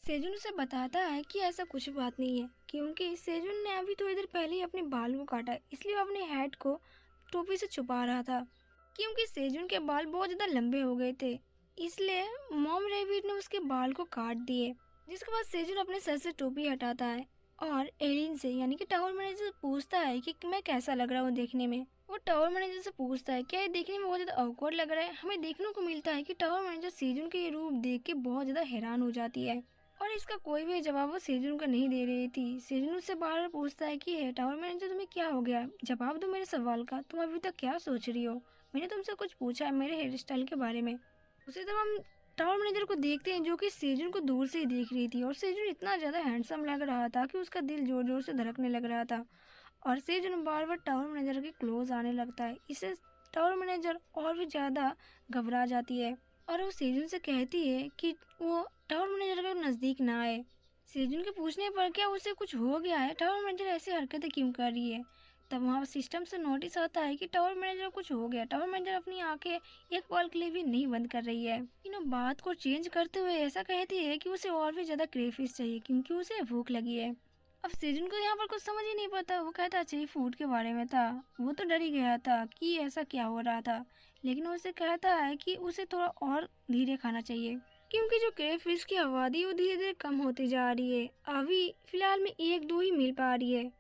सेजुन उसे बताता है कि ऐसा कुछ बात नहीं है, क्योंकि सेजुन ने अभी थोड़ी देर पहले ही अपने बाल को काटा, इसलिए वो अपने हेड को टोपी से छुपा रहा था। क्योंकि सेजुन के बाल बहुत ज़्यादा लंबे हो गए थे, इसलिए मॉम रैबिट ने उसके बाल को काट दिए। जिसके बाद सेजुन अपने सर से टोपी हटाता है और एलिन से यानी कि टावर मैनेजर से पूछता है कि मैं कैसा लग रहा हूँ देखने में। वो टावर मैनेजर से पूछता है क्या ये देखने में बहुत ज़्यादा ऑकवर्ड लग रहा है। हमें देखने को मिलता है कि टावर मैनेजर सेजुन के ये रूप देख के बहुत ज़्यादा हैरान हो जाती है और इसका कोई भी जवाब वो सेजुन को नहीं दे रही थी। सेजुन उससे बार बार पूछता है कि टावर मैनेजर तुम्हें क्या हो गया, जवाब दो मेरे सवाल का, तुम अभी तक क्या सोच रही हो, मैंने तुमसे कुछ पूछा है मेरे हेयर स्टाइल के बारे में। उसी तरह हम टावर मैनेजर को देखते हैं जो कि सेजुन को दूर से ही देख रही थी और सेजुन इतना ज़्यादा हैंडसम लग रहा था कि उसका दिल जोर जोर से धड़कने लग रहा था और सेजुन बार बार टावर मैनेजर के क्लोज आने लगता है। इससे टावर मैनेजर और भी ज़्यादा घबरा जाती है और वो सेजुन से कहती है कि वो टावर मैनेजर के नज़दीक ना आए। सेजुन के पूछने पर क्या उसे कुछ हो गया है, टावर मैनेजर ऐसी हरकतें क्यों कर रही है। तब वहाँ सिस्टम से नोटिस आता है कि टावर मैनेजर को कुछ हो गया। टावर मैनेजर अपनी आंखें एक पल के लिए भी नहीं बंद कर रही है। इन बात को चेंज करते हुए ऐसा कहती है कि उसे और भी ज़्यादा क्रेफिश चाहिए क्योंकि उसे भूख लगी है। अब सेजुन को यहाँ पर कुछ समझ ही नहीं पाता। वो कहता चाहिए फूड के बारे में था, वो तो डर ही गया था कि ऐसा क्या हो रहा था, लेकिन उसे कहता है कि उसे थोड़ा और धीरे खाना चाहिए क्योंकि जो क्रेफिश की आबादी वो धीरे धीरे कम होती जा रही है। अभी फिलहाल में एक दो ही मिल पा रही है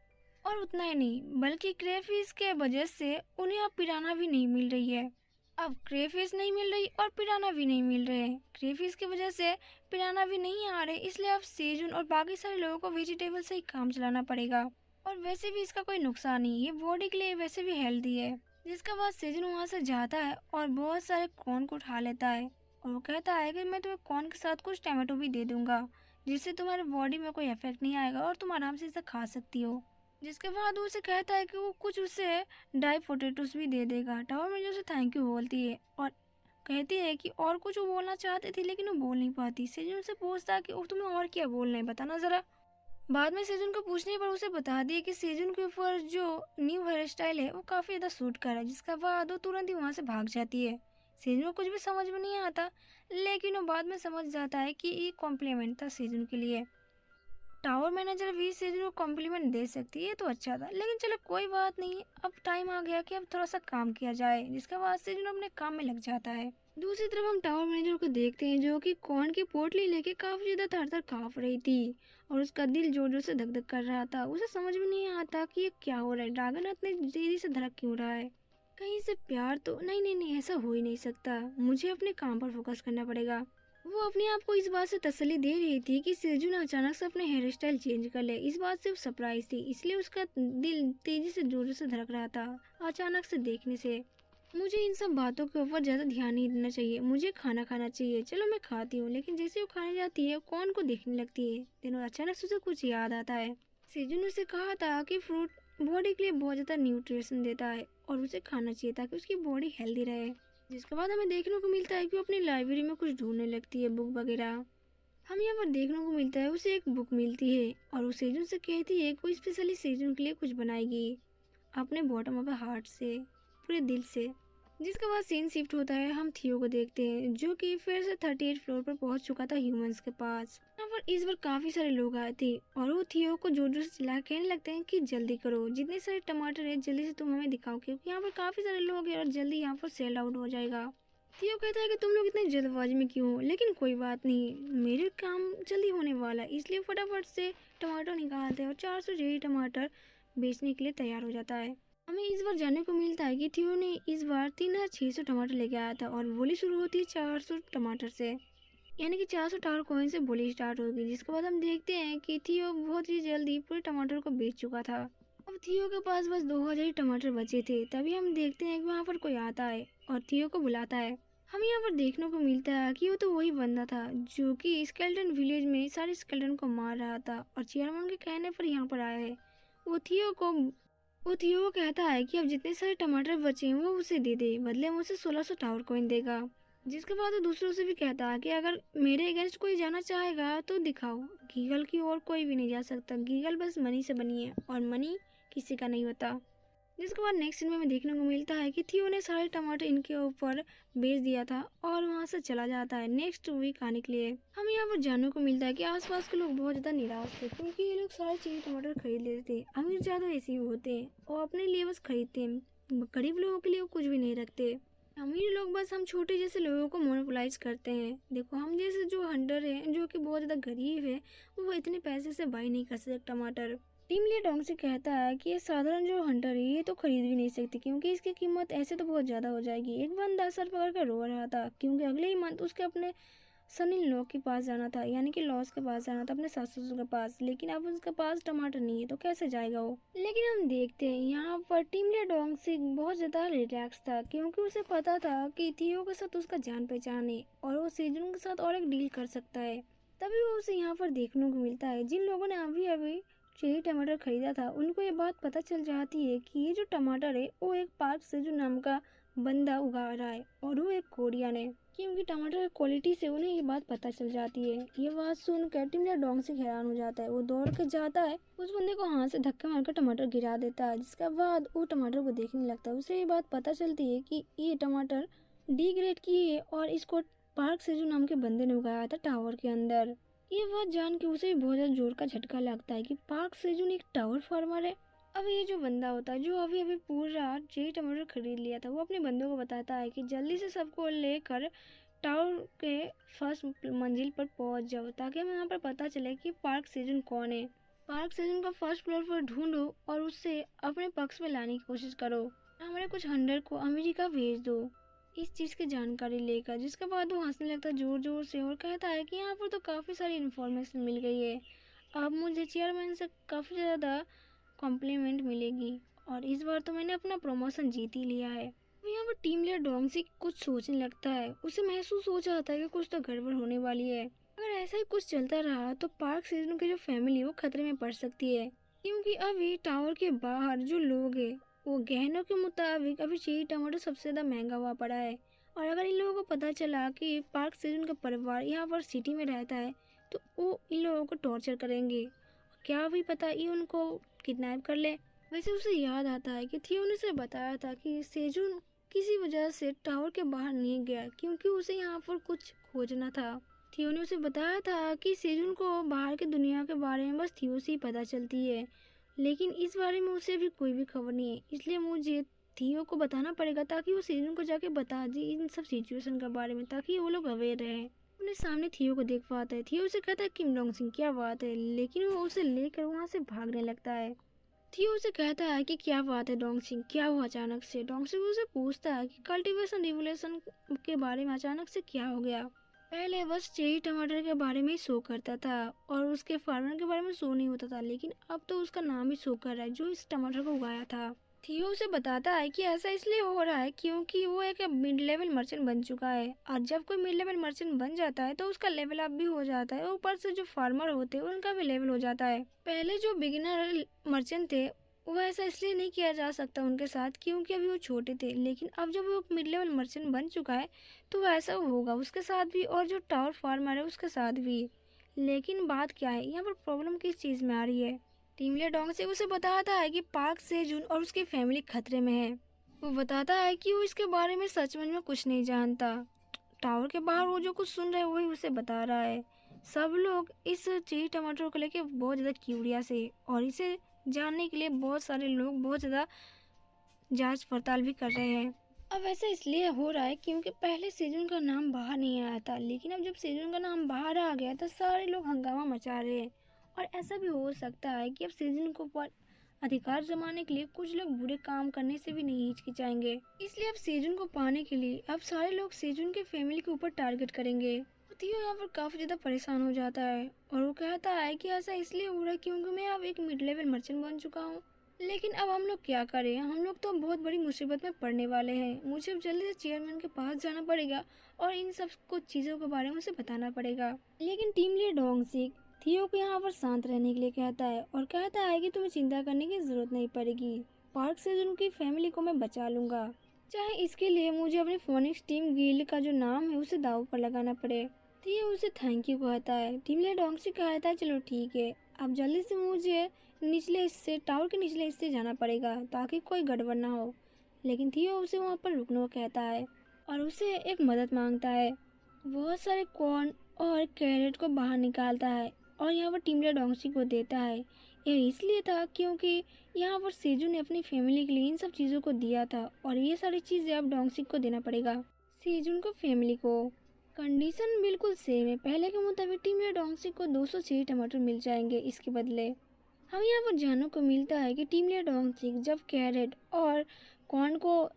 और उतना ही नहीं बल्कि क्रेफिश के वजह से उन्हें अब पिराना भी नहीं मिल रही है। अब क्रेफिश नहीं मिल रही और पिराना भी नहीं मिल रहे। क्रेफिश की वजह से पिराना भी नहीं आ रहे, इसलिए अब सेजुन और बाकी सारे लोगों को वेजिटेबल से ही काम चलाना पड़ेगा और वैसे भी इसका कोई नुकसान नहीं है, बॉडी के लिए वैसे भी हेल्दी है। जिसके बाद सेजुन वहाँ से जाता है और बहुत सारे कॉर्न को उठा लेता है और वो कहता है कि मैं तुम्हें कॉर्न के साथ कुछ टमाटो भी दे दूंगा जिससे तुम्हारे बॉडी में कोई इफेक्ट नहीं आएगा और तुम आराम से इसे खा सकती हो। जिसके बाद वो उसे कहता है कि वो कुछ उसे ड्राई पोटैटोस भी दे देगा। टावर मैनेजर उसे थैंक यू बोलती है और कहती है कि और कुछ वो बोलना चाहती थी लेकिन वो बोल नहीं पाती। सेजुन से पूछता है कि और तुम्हें और क्या बोलना है बताना जरा। बाद में सेजुन को पूछने पर उसे बता दिया कि सेजुन के ऊपर जो न्यू हेयर स्टाइल है वो काफ़ी ज़्यादा सूट कर रहा है। जिसका बाद वो तुरंत ही वहाँ से भाग जाती है। सेजुन को कुछ भी समझ में नहीं आता, लेकिन वो बाद में समझ जाता है कि ये कॉम्प्लीमेंट था सेजुन के लिए। टावर मैनेजर भी सेजुन को कॉम्प्लीमेंट दे सकती है तो अच्छा था, लेकिन चलो कोई बात नहीं, अब टाइम आ गया कि अब थोड़ा सा काम किया जाए। जिसके बाद सेजुन अपने काम में लग जाता है। दूसरी तरफ हम टावर मैनेजर को देखते हैं जो कि कॉर्न की पोटली लेके काफी ज्यादा थर थर कांप रही थी और उसका दिल जोर जोर से धक धक कर रहा था। उसे समझ में नहीं आता कि ये क्या हो रहा है, ड्रैगन इतनी तेजी से धड़क क्यों रहा है, कहीं से प्यार तो नहीं। नहीं नहीं, ऐसा हो ही नहीं सकता, मुझे अपने काम पर फोकस करना पड़ेगा। वो अपने आप को इस बात से तसल्ली दे रही थी कि सेजुन अचानक से अपने हेयर स्टाइल चेंज कर ले। इस बात से वो सरप्राइज थी, इसलिए उसका दिल तेजी से जोर से धड़क रहा था अचानक से देखने से। मुझे इन सब बातों के ऊपर ज्यादा ध्यान नहीं देना चाहिए, मुझे खाना खाना चाहिए। चलो मैं खाती हूँ। लेकिन जैसे वो खाने जाती है कौन को देखने लगती है। दिन अचानक से उसे कुछ याद आता है। सेजुन ने उसे कहा था कि फ्रूट बॉडी के लिए बहुत ज्यादा न्यूट्रिशन देता है और उसे खाना चाहिए ताकि उसकी बॉडी हेल्दी रहे। जिसके बाद हमें देखने को मिलता है कि वो अपनी लाइब्रेरी में कुछ ढूंढने लगती है, बुक वगैरह। हम यहाँ पर देखने को मिलता है उसे एक बुक मिलती है और वो सेजुन से कहती है कोई स्पेशली सेजुन के लिए कुछ बनाएगी अपने बॉटम ऑफ हार्ट से, पूरे दिल से। जिसके बाद सीन शिफ्ट होता है, हम थियो को देखते हैं जो कि फिर से 38 फ्लोर पर पहुंच चुका था ह्यूमंस के पास। यहाँ पर इस बार काफी सारे लोग आए थे और वो थियो को जोर जोर से चिल्ला कहने लगते हैं कि जल्दी करो, जितने सारे टमाटर है जल्दी से तुम हमें दिखाओ क्योंकि यहाँ पर काफी सारे लोग हैं और जल्दी यहाँ पर सेल आउट हो जाएगा। थियो कहता है कि तुम लोग इतने जल्दबाजी में क्यों हो, लेकिन कोई बात नहीं, मेरे काम जल्दी होने वाला है, इसलिए फटाफट से टमाटर निकालते हैं और 400 जेडी टमाटर बेचने के लिए तैयार हो जाता है। हमें इस बार जानने को मिलता है कि थियो ने इस बार 3600 टमाटर लेके आया था और बोली शुरू होती है 400 टमाटर से, यानी कि 400 टावर कॉइन से बोली स्टार्ट होगी। जिसके बाद हम देखते हैं कि थियो बहुत ही जल्दी पूरे टमाटर को बेच चुका था। अब थियो के पास बस 2000 ही टमाटर बचे थे। तभी हम देखते हैं कि वहाँ पर कोई आता है और थियो को बुलाता है। हमें यहाँ पर देखने को मिलता है कि वो तो वही बंदा था जो कि स्केलेटन विलेज में सारे स्केलेटन को मार रहा था और चेयरमैन के कहने पर यहाँ पर आया है। वो थियो को कहता है कि अब जितने सारे टमाटर बचे हैं वो उसे दे दे, बदले में उसे 1600 टावर कॉइन देगा। जिसके बाद वो दूसरों से भी कहता है कि अगर मेरे अगेंस्ट कोई जाना चाहेगा तो दिखाओ, गीगल की ओर कोई भी नहीं जा सकता, गीगल बस मनी से बनी है और मनी किसी का नहीं होता। जिसके बाद नेक्स्ट सीन में हमें देखने को मिलता है कि थियो ने सारे टमाटर इनके ऊपर बेच दिया था और वहाँ से चला जाता है नेक्स्ट वीक आने के लिए। हमें यहाँ पर जानने को मिलता है कि आसपास के लोग बहुत ज़्यादा निराश थे क्योंकि ये लोग सारे चीज़ टमाटर खरीद लेते थे। अमीर ज़्यादा ऐसे ही होते हैं और अपने लिए बस खरीदते हैं, गरीब लोगों के लिए वो कुछ भी नहीं रखते। अमीर लोग बस हम छोटे जैसे लोगों को मोनोपोलाइज करते हैं। देखो हम जैसे जो हंटर है जो कि बहुत ज़्यादा गरीब है वो इतने पैसे से बाई नहीं कर सकते टमाटर। टीम लीडर डोंग से कहता है कि ये साधारण जो हंटर है ये तो खरीद भी नहीं सकती क्योंकि इसकी कीमत ऐसे तो बहुत ज़्यादा हो जाएगी। एक बंदा सर पकड़ कर रो रहा था क्योंकि अगले ही मंथ उसके अपने सन इन लॉ के पास जाना था, यानी कि लॉस के पास जाना था, अपने सास ससुर के पास। लेकिन अब उसके पास टमाटर नहीं है तो कैसे जाएगा वो। लेकिन हम देखते हैं यहाँ पर टीम लीडर डोंग से बहुत ज़्यादा रिलैक्स था क्योंकि उसे पता था कि थियो के साथ उसका जान पहचान है और वो सेजुन के साथ और एक डील कर सकता है। तभी वो उसे यहाँ पर देखने को मिलता है जिन लोगों ने अभी अभी चेरी टमाटर खरीदा था उनको ये बात पता चल जाती है कि ये जो टमाटर है वो एक पार्क सेजू नाम का बंदा उगा रहा है और वो एक कोरियन है। क्योंकि टमाटर की क्वालिटी से उन्हें ये बात पता चल जाती है। ये बात सुनकर टीम लीडर डोंग से हैरान हो जाता है। वो दौड़ के जाता है उस बंदे को हाथ से धक्का मारकर टमाटर गिरा देता है, जिसके बाद वो टमाटर को देखने लगता है। उसे ये बात पता चलती है कि ये टमाटर डी ग्रेड की है और इसको पार्क सेजू नाम के बंदे ने उगाया था टावर के अंदर। ये बात जान के उसे भी बहुत ज्यादा जोर का झटका लगता है कि पार्क सेजून एक टावर फार्मर है। अब ये जो बंदा होता है जो अभी अभी पूरा चेरी टमाटर खरीद लिया था वो अपने बंदों को बताता है कि जल्दी से सबको लेकर टावर के फर्स्ट मंजिल पर पहुंच जाओ ताकि हमें यहाँ पर पता चले कि पार्क सेजून कौन है। पार्क सेजून का फर्स्ट फ्लोर पर ढूंढो और उससे अपने पक्ष में लाने की कोशिश करो। हमारे कुछ हंडर को अमेरिका भेज दो इस चीज़ की जानकारी लेकर। जिसके बाद वो हंसने लगता है जोर जोर से और कहता है कि यहाँ पर तो काफ़ी सारी इन्फॉर्मेशन मिल गई है, अब मुझे चेयरमैन से काफ़ी ज़्यादा कॉम्प्लीमेंट मिलेगी और इस बार तो मैंने अपना प्रमोशन जीत ही लिया है। यहाँ पर टीम लीडर डोंग से कुछ सोचने लगता है। उसे महसूस हो जाता है कि कुछ तो गड़बड़ होने वाली है। अगर ऐसा ही कुछ चलता रहा तो पार्क सीजन की जो फैमिली है वो खतरे में पड़ सकती है क्योंकि अभी टावर के बाहर जो लोग हैं वो गहनों के मुताबिक अभी चेरी टमाटर सबसे ज़्यादा महंगा हुआ पड़ा है। और अगर इन लोगों को पता चला कि पार्क सेजन का परिवार यहाँ पर सिटी में रहता है तो वो इन लोगों को टॉर्चर करेंगे। क्या भी पता ये उनको किडनैप कर ले। वैसे उसे याद आता है कि थियो ने उसे बताया था कि सेजून किसी वजह से टावर के बाहर नहीं गया क्योंकि उसे यहाँ पर कुछ खोजना था। थियो ने उसे बताया था कि सेजून को बाहर की दुनिया के बारे में बस थियो से ही पता चलती है, लेकिन इस बारे में उसे भी कोई भी खबर नहीं है। इसलिए मुझे थियो को बताना पड़ेगा ताकि वो सेजून को जाके बता दे इन सब सिचुएशन के बारे में ताकि वो लोग अवेयर रहे। अपने सामने थियो को देख पाता है। थियो उसे कहता है किम डोंग सिंह क्या बात है, लेकिन वो उसे लेकर वहाँ से भागने लगता है। थियो उसे कहता है कि क्या बात है डोंग सिंह, क्या हुआ अचानक से। डोंग सिंह उसे पूछता है कि कल्टीवेशन रिवोल्यूशन के बारे में अचानक से क्या हो गया। पहले बस चेरी टमाटर के बारे में ही शो करता था और उसके फार्मर के बारे में शो नहीं होता था, लेकिन अब तो उसका नाम ही शो कर रहा है जो इस टमाटर को उगाया था। थियो उसे बताता है कि ऐसा इसलिए हो रहा है क्योंकि वो एक मिड लेवल मर्चेंट बन चुका है और जब कोई मिड लेवल मर्चेंट बन जाता है तो उसका लेवल अप भी हो जाता है। ऊपर से जो फार्मर होते हैं उनका भी लेवल हो जाता है। पहले जो बिगिनर मर्चेंट थे वो ऐसा इसलिए नहीं किया जा सकता उनके साथ क्योंकि अभी वो छोटे थे, लेकिन अब जब वो मिड लेवल मर्चेंट बन चुका है तो ऐसा होगा उसके साथ भी और जो टावर फार्मर है उसके साथ भी। लेकिन बात क्या है यहाँ पर प्रॉब्लम किस चीज़ में आ रही है। टीम लीडर डोंग से उसे बताता है कि पार्क सेजून और उसकी फैमिली खतरे में है। वो बताता है कि वो इसके बारे में सचमुच में कुछ नहीं जानता। टावर के बाहर वो जो कुछ सुन रहे हैं वही उसे बता रहा है। सब लोग इस चेरी टमाटर को लेके बहुत ज़्यादा क्यूरियस है और इसे जानने के लिए बहुत सारे लोग बहुत ज़्यादा जांच पड़ताल भी कर रहे हैं। अब ऐसा इसलिए हो रहा है क्योंकि पहले सेजून का नाम बाहर नहीं आया था, लेकिन अब जब सेजून का नाम बाहर आ गया तो सारे लोग हंगामा मचा रहे हैं। और ऐसा भी हो सकता है कि अब सेजून को पर अधिकार जमाने के लिए कुछ लोग बुरे काम करने से भी नहीं हिचकिचाएंगे। इसलिए अब सेजून को पाने के लिए अब सारे लोग सेजून के फैमिली के ऊपर टारगेट करेंगे। थियो यहाँ पर काफ़ी ज़्यादा परेशान हो जाता है और वो कहता है कि ऐसा इसलिए हो रहा है क्योंकि मैं अब एक मिड लेवल मर्चेंट बन चुका हूँ। लेकिन अब हम लोग क्या करें, हम लोग तो बहुत बड़ी मुसीबत में पड़ने वाले हैं। मुझे अब जल्दी से चेयरमैन के पास जाना पड़ेगा और इन सब कुछ चीज़ों के बारे में उसे बताना पड़ेगा। लेकिन टीम लीडर डोंग सिक थियो को यहाँ पर शांत रहने के लिए कहता है और कहता है कि तुम्हें चिंता करने की जरूरत नहीं पड़ेगी। पार्क से उनकी फैमिली को मैं बचा लूँगा, चाहे इसके लिए मुझे अपने फोनिक्स टीम गिल्ड का जो नाम है उसे दाव पर लगाना पड़े। थियो उसे थैंक यू कहता है। टीम लीडर डोंग सिक कहता है चलो ठीक है, अब जल्दी से मुझे निचले हिस्से टावर के निचले हिस्से जाना पड़ेगा ताकि कोई गड़बड़ ना हो। लेकिन थियो उसे वहाँ पर रुकने को कहता है और उसे एक मदद मांगता है। बहुत सारे कॉर्न और कैरेट को बाहर निकालता है और यहाँ पर टीम लीडर डोंगसी को देता है। यह इसलिए था क्योंकि यहाँ पर सेजू ने अपनी फैमिली के लिए इन सब चीज़ों को दिया था और ये सारी चीज़ें अब डोंगसी को देना पड़ेगा सेजुन को फैमिली को। कंडीशन बिल्कुल सेम है पहले के मुताबिक। टीम लीडर डोंगसी को 206 टमाटर मिल जाएंगे इसके बदले। हमें यहाँ पर जानने को मिलता है कि टीम लीडर डोंगसी जब कैरेट और कॉर्न को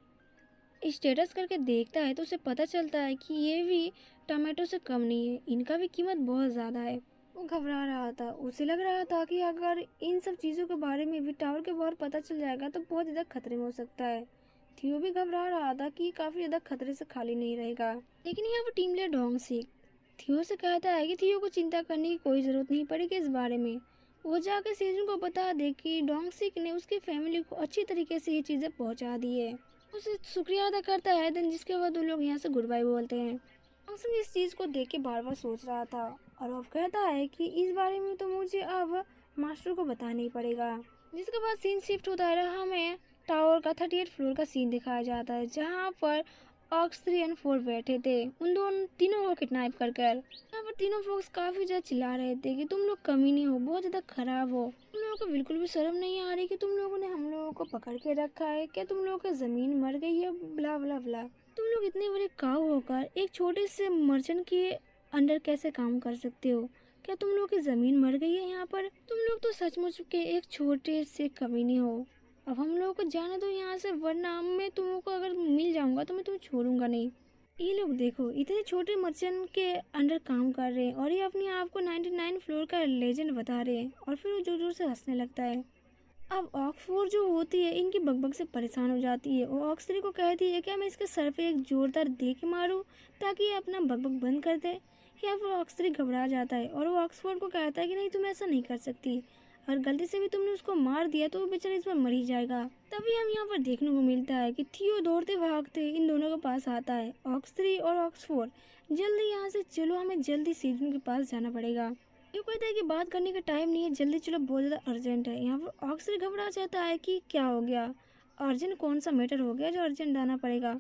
स्टेटस करके देखता है तो उसे पता चलता है कि ये भी टमाटो से कम नहीं है, इनका भी कीमत बहुत ज़्यादा है। वो घबरा रहा था, उसे लग रहा था कि अगर इन सब चीज़ों के बारे में भी टावर के बाहर पता चल जाएगा तो बहुत ज़्यादा खतरे में हो सकता है। थियो भी घबरा रहा था कि काफ़ी ज़्यादा खतरे से खाली नहीं रहेगा। लेकिन यहाँ पर टीम लीडर डोंगसी थियो से कहता है कि थियो को चिंता करने की कोई ज़रूरत नहीं पड़ेगी इस बारे में। वो जाकर सेजुन को बता दे कि डोंगसी ने उसकी फैमिली को अच्छी तरीके से ये चीज़ें पहुँचा दी है। उसे शुक्रिया अदा करता है। देन जिसके बाद वो लोग यहाँ से गुड बाय बोलते हैं। डोंगसी इस चीज़ को देख के बार बार सोच रहा था और अब कहता है कि इस बारे में तो मुझे अब मास्टर को बताना ही पड़ेगा। जिसके बाद सीन शिफ्ट होता है। हमें टावर का 38 फ्लोर का सीन दिखाया जाता है जहाँ पर ऑक्स 3 और 4 बैठे थे उन तीनों को किडनैप कर यहाँ पर तीनों फोक्स काफ़ी ज़्यादा चिल्ला रहे थे कि तुम लोग कमीने हो, बहुत ज़्यादा खराब हो, तुम लोगों को बिल्कुल भी शर्म नहीं आ रही कि तुम लोगों ने हम लोगों को पकड़ के रखा है, क्या तुम लोगों की ज़मीन मर गई है, ब्ला ब्ला ब्ला। तुम लोग इतने बड़े काऊ होकर एक छोटे से मर्चेंट के अंडर कैसे काम कर सकते हो, क्या तुम लोगों की ज़मीन मर गई है यहाँ पर? तुम लोग तो सचमुच के एक छोटे से कमीने हो। अब हम लोगों को जाने दो यहाँ से, वरना मैं तुम लोगों को अगर मिल जाऊंगा तो मैं तुम्हें छोड़ूंगा नहीं। ये लोग देखो इतने छोटे मर्चेंट के अंडर काम कर रहे हैं और ये अपने आप को 99 फ्लोर का लेजेंड बता रहे हैं और फिर वो जोर जोर से हंसने लगता है। अब ऑक्सफोर्ड जो होती है इनकी बकबक से परेशान हो जाती है और ऑक्सरी को कहती है क्या मैं इसके सर पे एक जोरदार दे के मारूं ताकि ये अपना बकबक बंद कर दे। या फिर ऑक्सरी घबरा जाता है और वो ऑक्सफोर्ड को कहता है कि नहीं तुम ऐसा नहीं कर सकती, और गलती से भी तुमने उसको मार दिया तो वो बेचारा इस बार मर ही जाएगा। तभी हम यहाँ पर देखने को मिलता है कि थियो दौड़ते भागते इन दोनों के पास आता है। ऑक्स3 और ऑक्स4 जल्दी यहाँ से चलो, हमें जल्दी सेजुन के पास जाना पड़ेगा। ये कहता है कि बात करने का टाइम नहीं है, जल्दी चलो, बहुत ज़्यादा अर्जेंट है। यहाँ पर ऑक्स3 घबरा जाता है कि क्या हो गया, अर्जेंट कौन सा मैटर हो गया जो अर्जेंट आना पड़ेगा।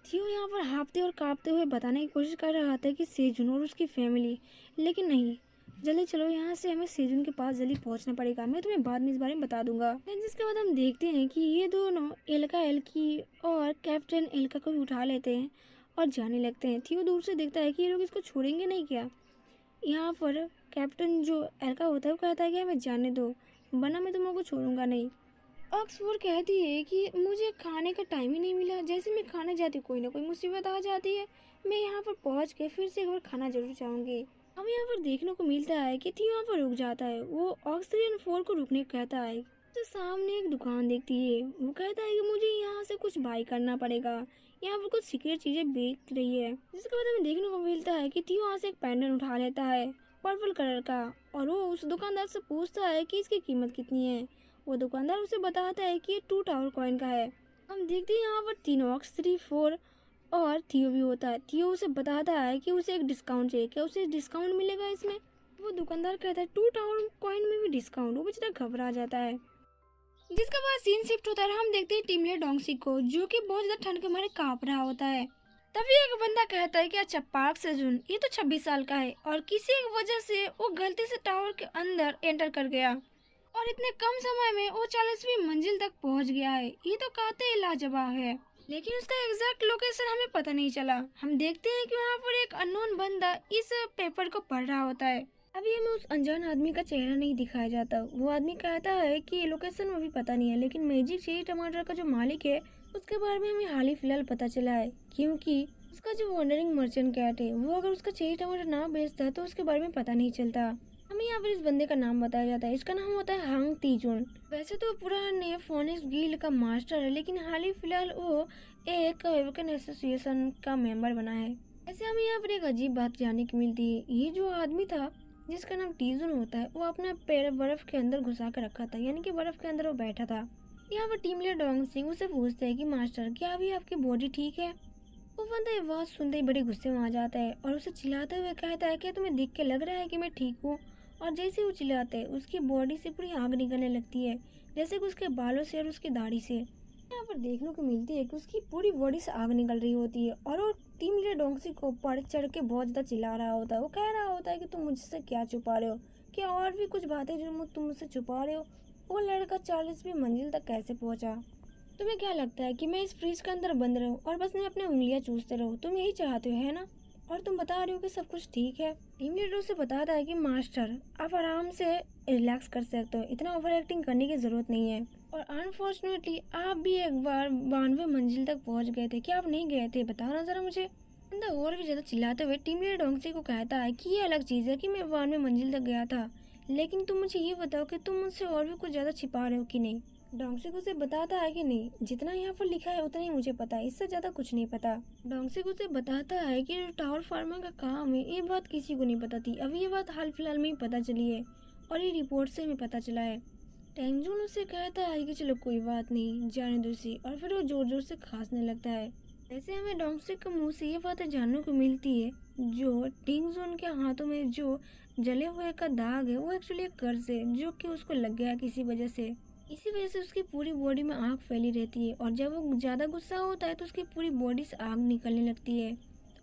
थियो यहाँ पर हाँफते और काँपते हुए बताने की कोशिश कर रहा था कि सेजुन और उसकी फैमिली, लेकिन नहीं, जल्दी चलो यहाँ से, हमें सेजुन के पास जल्दी पहुँचना पड़ेगा, मैं तुम्हें बाद में इस बारे में बता दूंगा। जिसके बाद हम देखते हैं कि ये दोनों एल्का एल्की और कैप्टन एल्का को भी उठा लेते हैं और जाने लगते हैं। थियो दूर से देखता है कि ये लोग इसको छोड़ेंगे नहीं क्या। यहाँ पर कैप्टन जो एल्का होता है वो कहता है कि हमें जाने दो, वरना मैं तुम लोगों को छोड़ूंगा नहीं। ऑक्सफोर्ड कहती है कि मुझे खाने का टाइम ही नहीं मिला, जैसे मैं खाने जाती कोई ना कोई मुसीबत आ जाती है, मैं यहाँ पर पहुँच के फिर से एक बार खाना जरूर चाहूँगी। हमें यहाँ पर देखने को मिलता है कि थियो यहाँ पर रुक जाता है। वो ऑक्स3 और 4 को रुकने को कहता है तो सामने एक दुकान देखती है। वो कहता है कि मुझे यहाँ से कुछ बाई करना पड़ेगा, यहाँ पर कुछ सीक्रेट चीज़ें बेच रही है। जिसके बाद हमें देखने को मिलता है कि थियो वहाँ से एक पेंडेंट उठा लेता है पर्पल कलर का और वो उस दुकानदार से पूछता है कि इसकी कीमत कितनी है। वो दुकानदार उसे बताता है कि ये 2 टावर कॉइन का है। हम देखते हैं यहाँ पर तीनों ऑक्स3, 4 और थियो भी होता है। थियो उसे बताता है कि उसे एक डिस्काउंट चाहिए, क्या उसे डिस्काउंट मिलेगा इसमें। वो दुकानदार कहता है 2 टावर कॉइन में भी डिस्काउंट। वो बेचारा घबरा जाता है। जिसके बाद सीन शिफ्ट होता है। हम देखते हैं टीम लीडर डोंगसी को, जो कि बहुत ज्यादा ठंड के मारे कांप रहा होता है। तभी एक बंदा कहता है कि अच्छा पार्क सेजुन, ये तो 26 साल का है और किसी एक वजह से वो गलती से टावर के अंदर एंटर कर गया और इतने कम समय में वो 40वीं मंजिल तक पहुंच गया है। ये तो कहते लाजवाब है, लेकिन उसका एग्जैक्ट लोकेशन हमें पता नहीं चला। हम देखते हैं कि वहाँ पर एक अननोन बंदा इस पेपर को पढ़ रहा होता है। अभी हमें उस अनजान आदमी का चेहरा नहीं दिखाया जाता। वो आदमी कहता है कि लोकेशन में भी पता नहीं है, लेकिन मैजिक चेरी टमाटर का जो मालिक है उसके बारे में हमें हाल ही फिलहाल पता चला है, क्योंकि उसका जो वंडरिंग मर्चेंट कैट है वो अगर उसका चेरी टमाटर ना बेचता तो उसके बारे में पता नहीं चलता। हमें यहाँ पर इस बंदे का नाम बताया जाता है। इसका नाम होता है हांग तीजुन। वैसे तो पुराने फोनिक्स गिल्ड का मास्टर है, लेकिन हाल ही फिलहाल वो एक एवोकन एसोसिएशन का मेंबर बना है। ऐसे हमें यहाँ पर एक अजीब बात जानने की मिलती है। ये जो आदमी था जिसका नाम टीजुन होता है, वो अपना पैर बर्फ के अंदर घुसा कर रखा था, यानी कि बर्फ के अंदर वो बैठा था। यहाँ पर टीम लीडर डोंगसी उसे पूछते हैं कि मास्टर क्या अभी आपकी बॉडी ठीक है। वो बंदा ये बात सुनते ही बड़े गुस्से में आ जाता है और उसे चिल्लाते हुए कहता है क्या तुम्हें देख के लग रहा है कि मैं ठीक हूँ। और जैसे वो चिल्लाता है उसकी बॉडी से पूरी आग निकलने लगती है, जैसे कि उसके बालों से और उसकी दाढ़ी से। यहाँ पर देखने को मिलती है कि उसकी पूरी बॉडी से आग निकल रही होती है और वो टीम लीडर डोंगसी को बढ़ चढ़ के बहुत ज़्यादा चिल्ला रहा होता है। वो कह रहा होता है कि तुम मुझसे क्या छुपा रहे हो, क्या और भी कुछ बातें जो तुम मुझसे छुपा रहे हो। वो लड़का 40वीं मंजिल तक कैसे पहुंचा? तुम्हें क्या लगता है कि मैं इस फ्रिज के अंदर बंद रहूं और बस मैं अपनी उंगलियां चूसते रहूं? तुम यही चाहते हो, है ना? और तुम बता रहे हो कि सब कुछ ठीक है। टीम लीडर उसे बताता है कि मास्टर, आप आराम से रिलैक्स कर सकते हो, इतना ओवर एक्टिंग करने की जरूरत नहीं है। और अनफॉर्चुनेटली आप भी एक बार 92 मंजिल तक पहुंच गए थे, क्या आप नहीं गए थे? बताओ ना जरा मुझे। बंदा और भी ज्यादा चिल्लाते हुए टीम लीडर डोंगसी को कहता है कि ये अलग चीज है कि मैं 92 मंजिल तक गया था, लेकिन तुम मुझे ये बताओ कि तुम मुझसे और भी कुछ ज्यादा छिपा रहे हो कि नहीं। डोंगसी उसे बताता है कि नहीं, जितना यहाँ पर लिखा है उतना ही मुझे पता है, इससे ज्यादा कुछ नहीं पता। डोंगसी उसे बताता है कि टावर फार्मा का काम है, ये बात किसी को नहीं पता थी, अभी ये बात हाल फिलहाल में ही पता चली है और ये रिपोर्ट से हमें पता चला है। टेंजुन उसे कहता है कि चलो कोई बात नहीं, जाने दो इसे, और फिर वो जोर जोर से खांसने लगता है। ऐसे हमें डोंगसी के मुंह से ये बातें जानने को मिलती है, जो टिंगजुन के हाथों में जो जले हुए का दाग है वो एक्चुअली एक कर्ज है जो कि उसको लग गया किसी वजह से। इसी वजह से उसकी पूरी बॉडी में आग फैली रहती है और जब वो ज़्यादा गुस्सा होता है तो उसकी पूरी बॉडी से आग निकलने लगती है।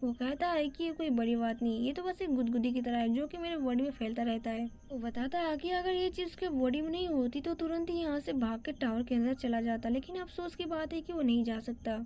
वो कहता है कि ये कोई बड़ी बात नहीं, ये तो बस एक गुदगुदी की तरह है जो कि मेरे बॉडी में फैलता रहता है। वो बताता है कि अगर ये चीज़ उसके बॉडी में नहीं होती तो तुरंत ही यहाँ से भाग के टावर के अंदर चला जाता, लेकिन अफसोस की बात है कि वो नहीं जा सकता।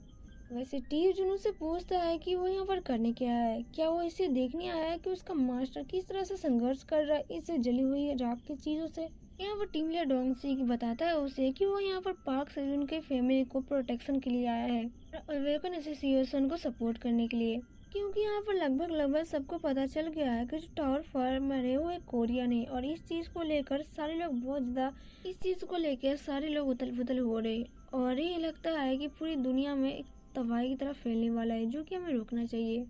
वैसे टी जुनू से पूछता है कि वो यहाँ पर करने क्या है, क्या वो इसे देखने आया है कि उसका मास्टर किस तरह से संघर्ष कर रहा है इस जली हुई राख की चीज़ों से। यहाँ पर टीम लीडर डोंगसी बताता है उसे कि वो यहाँ पर पार्क सेजून के फैमिली को प्रोटेक्शन के लिए आया है और अवेकन एसोसिएशन को सपोर्ट करने के लिए, क्योंकि यहाँ पर लगभग सबको पता चल गया है कि जो टावर फार्मर है वो एक कोरियन है और इस चीज़ को लेकर सारे लोग बहुत ज़्यादा सारे लोग उथल पुथल हो रहे और ये लगता है कि पूरी दुनिया में एक तबाही की तरफ फैलने वाला है जो कि हमें रोकना चाहिए।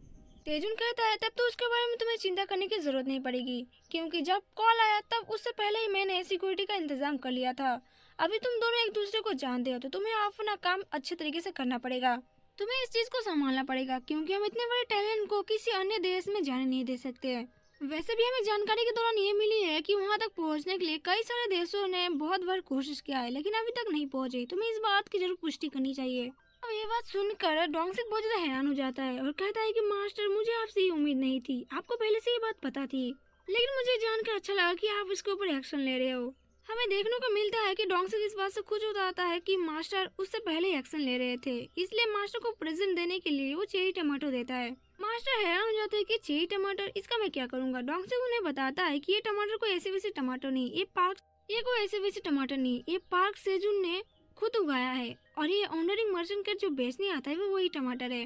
तेजुन कहता है तब तो उसके बारे में तुम्हें चिंता करने की जरूरत नहीं पड़ेगी, क्योंकि जब कॉल आया तब उससे पहले ही मैंने सिक्योरिटी का इंतजाम कर लिया था। अभी तुम दोनों एक दूसरे को जानते हो तो तुम्हें अपना काम अच्छे तरीके से करना पड़ेगा, तुम्हें इस चीज को संभालना पड़ेगा, क्योंकि हम इतने बड़े टैलेंट को किसी अन्य देश में जाने नहीं दे सकते। वैसे भी हमें जानकारी के दौरान ये मिली है कि वहाँ तक पहुँचने के लिए कई सारे देशों ने बहुत बार कोशिश किया है लेकिन अभी तक नहीं पहुँचे, तुम्हें इस बात की जरूर पुष्टि करनी चाहिए। अब ये बात सुनकर डोंगसिक बहुत ज्यादा हैरान हो जाता है और कहता है कि मास्टर, मुझे आपसे ये उम्मीद नहीं थी, आपको पहले से ये बात पता थी, लेकिन मुझे जानकर अच्छा लगा कि आप इसके ऊपर एक्शन ले रहे हो। हमें देखने को मिलता है कि डोंगसिक इस बात से खुश हो जाता है कि मास्टर उससे पहले एक्शन ले रहे थे, इसलिए मास्टर को प्रेजेंट देने के लिए वो चेरी टमाटो देता है। मास्टर हैरान हो जाता है कि चेरी टमाटर, इसका मैं क्या करूँगा। डोंगसिक उन्हें बताता है कि ये टमाटर कोई ऐसे वैसे टमाटर नहीं, ये कोई ऐसे वैसे टमाटर नहीं, ये पार्क सेजुन ने खुद उगाया है और ये ऑनरिंग मर्चेंट के जो बेचने आता है वो वही टमाटर है।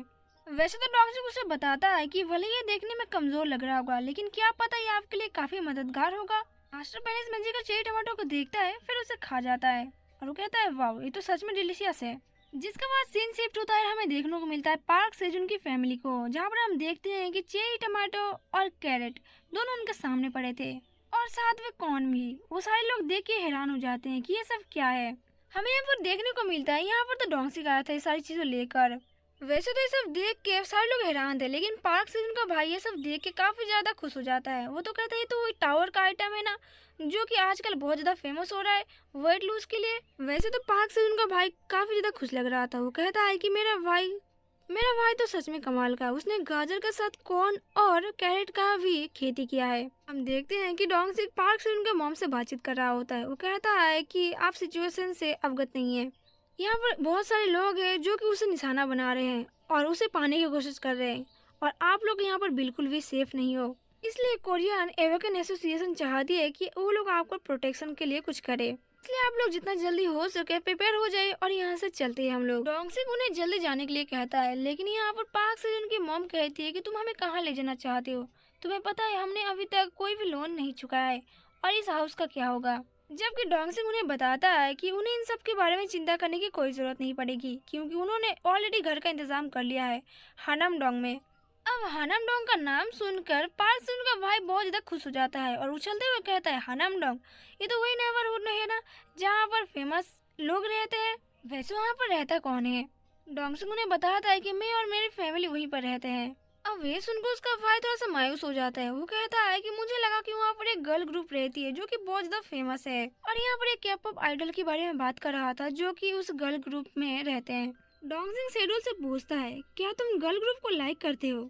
वैसे तो डॉक्टर उसे बताता है कि भले ये देखने में कमजोर लग रहा होगा लेकिन क्या पता ये आपके लिए काफी मददगार होगा। मास्टर पहले इस मंजी का चेरी टमाटो को देखता है, फिर उसे खा जाता है और वो कहता है वाह, ये तो सच में डिलीशियस है। जिसके बाद सीन शिफ्ट होता है, हमें देखने को मिलता है पार्क सेजुन की फैमिली को, जहाँ पर हम देखते हैं कि चेरी टमाटो और कैरेट दोनों उनके सामने पड़े थे और साथ में कॉर्न भी। वो सारे लोग देख के हैरान हो जाते हैं कि ये सब क्या है। हमें यहाँ पर देखने को मिलता है, यहाँ पर तो डोंगसिक आया था ये सारी चीजें लेकर। वैसे तो ये सब देख के सारे लोग हैरान थे, लेकिन पार्क सेजन का भाई ये सब देख के काफी ज्यादा खुश हो जाता है। वो तो कहता है ये तो वही टावर का आइटम है ना जो कि आजकल बहुत ज्यादा फेमस हो रहा है वेट लूज के लिए। वैसे तो पार्क सेजन का भाई काफी ज्यादा खुश लग रहा था। वो कहता है कि मेरा भाई तो सच में कमाल का, उसने गाजर के साथ कॉर्न और कैरेट का भी खेती किया है। हम देखते हैं कि डोंगसिक पार्क से उनके मॉम से बातचीत कर रहा होता है। वो कहता है कि आप सिचुएशन से अवगत नहीं है, यहाँ पर बहुत सारे लोग हैं जो कि उसे निशाना बना रहे हैं और उसे पाने की कोशिश कर रहे हैं और आप लोग यहाँ पर बिल्कुल भी सेफ नहीं हो। इसलिए कोरियन एवेकन एसोसिएशन चाहती है कि वो लोग आपको प्रोटेक्शन के लिए कुछ करे, इसलिए आप लोग जितना जल्दी हो सके प्रिपेयर हो जाए और यहाँ से चलते हैं हम लोग। डोंगसिक उन्हें जल्दी जाने के लिए कहता है, लेकिन यहाँ पर पार्क से उनकी मॉम कहती है कि तुम हमें कहाँ ले जाना चाहते हो, तुम्हें पता है हमने अभी तक कोई भी लोन नहीं चुकाया है और इस हाउस का क्या होगा। जबकि डोंगसिक उन्हें बताता है कि उन्हें इन सब के बारे में चिंता करने की कोई जरूरत नहीं पड़ेगी, क्योंकि उन्होंने ऑलरेडी घर का इंतजाम कर लिया है हानमडोंग में। अब हानमडोंग का नाम सुनकर पार्क से उनका भाई बहुत ज्यादा खुश हो जाता है और उछलते हुए कहता है, हानमडोंग, ये तो वही नेबरहुड है ना जहाँ पर फेमस लोग रहते हैं। वैसे वहाँ पर रहता कौन है? डोंगसिक उन्हें बताता है कि मैं और मेरी फैमिली वहीं पर रहते हैं। अब वे सुनकर उसका भाई थोड़ा सा मायूस हो जाता है। वो कहता है कि मुझे लगा कि वहाँ पर एक गर्ल ग्रुप रहती है जो कि बहुत ज्यादा फेमस है, और यहाँ पर एक K-pop आइडल के बारे में बात कर रहा था जो कि उस गर्ल ग्रुप में रहते हैं। डोंगजिंग सेडुल से पूछता है, क्या तुम गर्ल ग्रुप को लाइक करते हो,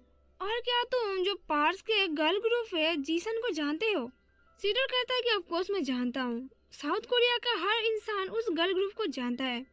और क्या तुम जो पार्स के गर्ल ग्रुप है जीसन को जानते हो? सीडर कहता है कि ऑफ कोर्स मैं जानता हूँ, साउथ कोरिया का हर इंसान उस गर्ल ग्रुप को जानता है।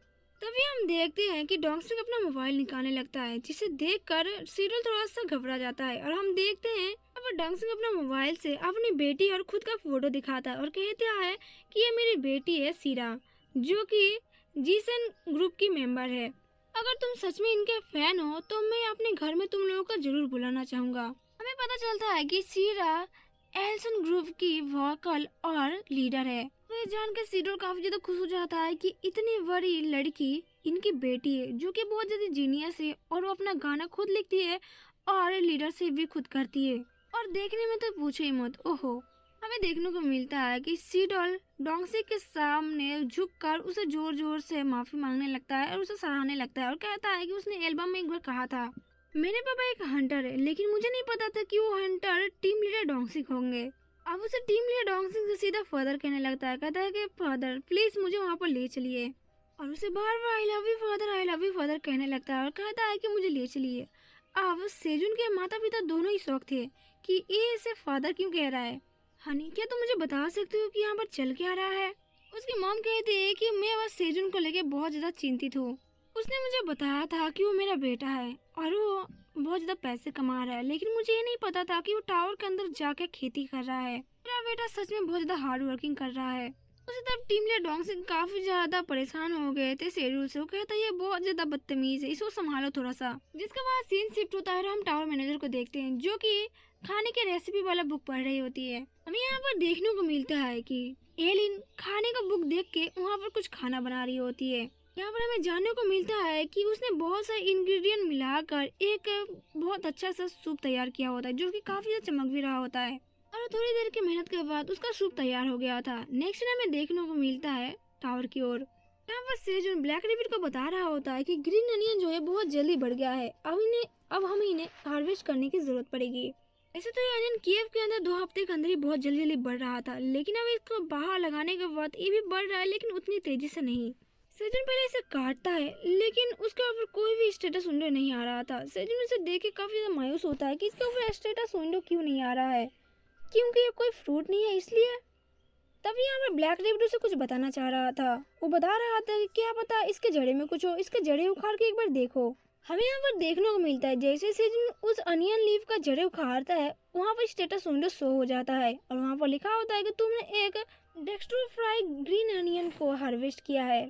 तभी हम देखते हैं कि डोंगसिंग अपना मोबाइल निकालने लगता है, जिसे देखकर सीडल थोड़ा सा घबरा जाता है, और हम देखते हैं अब डोंगसिंग अपना मोबाइल से अपनी बेटी और खुद का फोटो दिखाता है और कहता है कि ये मेरी बेटी है सीरा, जो कि जीसन ग्रुप की मेंबर है। अगर तुम सच में इनके फैन हो तो मैं अपने घर में तुम लोगों को जरूर बुलाना चाहूंगा। हमें पता चलता है कि सीरा एल्सन ग्रुप की वोकल और लीडर है। तो जानकर सीडर काफी ज्यादा खुश हो जाता है कि इतनी बड़ी लड़की इनकी बेटी है, जो कि बहुत ज्यादा जीनियस है, और वो अपना गाना खुद लिखती है और लीडरशिप भी खुद करती है, और देखने में तो पूछो ही मत। ओहो, हमें देखने को मिलता है कि सीडल डोंगसी के सामने झुककर उसे जोर जोर से माफी मांगने लगता है और उसे सराहने लगता है, और कहता है कि उसने एल्बम में एक बार कहा था, मेरे पापा एक हंटर है, लेकिन मुझे नहीं पता था कि वो हंटर टीम लीडर डोंगसिक होंगे। अब उसे टीम लीडर डोंगसिक से सीधा फादर कहने लगता है, कहता है कि फादर प्लीज मुझे वहाँ पर ले चलिए, और उसे बार बार आई लव यू फादर कहने लगता है और कहता है कि मुझे ले चलिए। अब सेजुन के माता पिता दोनों ही शौक थे कि ये इसे फादर क्यों कह रहा है। हनी, क्या तुम मुझे बता सकते हो कि यहाँ पर चल क्या रहा है? उसकी मॉम कहती है कि मैं बस सेजुन को लेके बहुत ज्यादा चिंतित हूँ। उसने मुझे बताया था कि वो मेरा बेटा है और वो बहुत ज्यादा पैसे कमा रहा है, लेकिन मुझे ये नहीं पता था कि वो टावर के अंदर जाके खेती कर रहा है। मेरा बेटा सच में बहुत ज्यादा हार्ड वर्किंग कर रहा है। उसी तरफ टीम लीडर डोंगसिंग काफी ज्यादा परेशान हो गए थे शेड्यूल से। वो कहता है ये बहुत ज्यादा बदतमीज है, इसको संभालो थोड़ा सा। जिसके बाद सीन शिफ्ट होता है और हम टावर मैनेजर को देखते हैं, जो कि खाने के रेसिपी वाला बुक पढ़ रही होती है। हमें यहाँ पर देखने को मिलता है कि एलिन खाने का बुक देख के वहाँ पर कुछ खाना बना रही होती है। यहाँ पर हमें जानने को मिलता है कि उसने बहुत सारे इंग्रेडिएंट मिलाकर एक बहुत अच्छा सा सूप तैयार किया होता है, जो कि काफी ज्यादा चमक भी रहा होता है, और थोड़ी देर की मेहनत के बाद उसका सूप तैयार हो गया था। नेक्स्ट हमें देखने को मिलता है टावर की ओर। यहाँ पर सेजुन ब्लैक रेबिट को बता रहा होता है कि ग्रीन अनियन जो है बहुत जल्दी बढ़ गया है, अब हमें इन्हें हार्वेस्ट करने की जरूरत पड़ेगी। ऐसे तो ये अनियन कीव के अंदर 2 हफ्ते के अंदर ही बहुत जल्दी जल्दी बढ़ रहा था, लेकिन अब इसको बाहर लगाने के बाद ये भी बढ़ रहा है, लेकिन उतनी तेजी से नहीं। सेजुन पहले इसे काटता है, लेकिन उसके ऊपर कोई भी स्टेटस विंडो नहीं आ रहा था। सेजुन इसे देख के काफी ज्यादा मायूस होता है कि इसके ऊपर स्टेटस विंडो क्यों नहीं आ रहा है, क्योंकि ये कोई फ्रूट नहीं है इसलिए। तभी यहाँ पर ब्लैक रेबिट उसे कुछ बताना चाह रहा था। वो बता रहा था कि क्या पता इसके जड़े में कुछ हो, इसके जड़े उखाड़ के एक बार देखो। हमें यहाँ पर देखने को मिलता है जैसे सेजुन उस अनियन लीफ का जड़े उखाड़ता है, वहाँ पर स्टेटस विंडो शो हो जाता है, और वहाँ पर लिखा होता है कि तुमने एक डेक्स्ट्रो फ्राई ग्रीन अनियन को हार्वेस्ट किया है।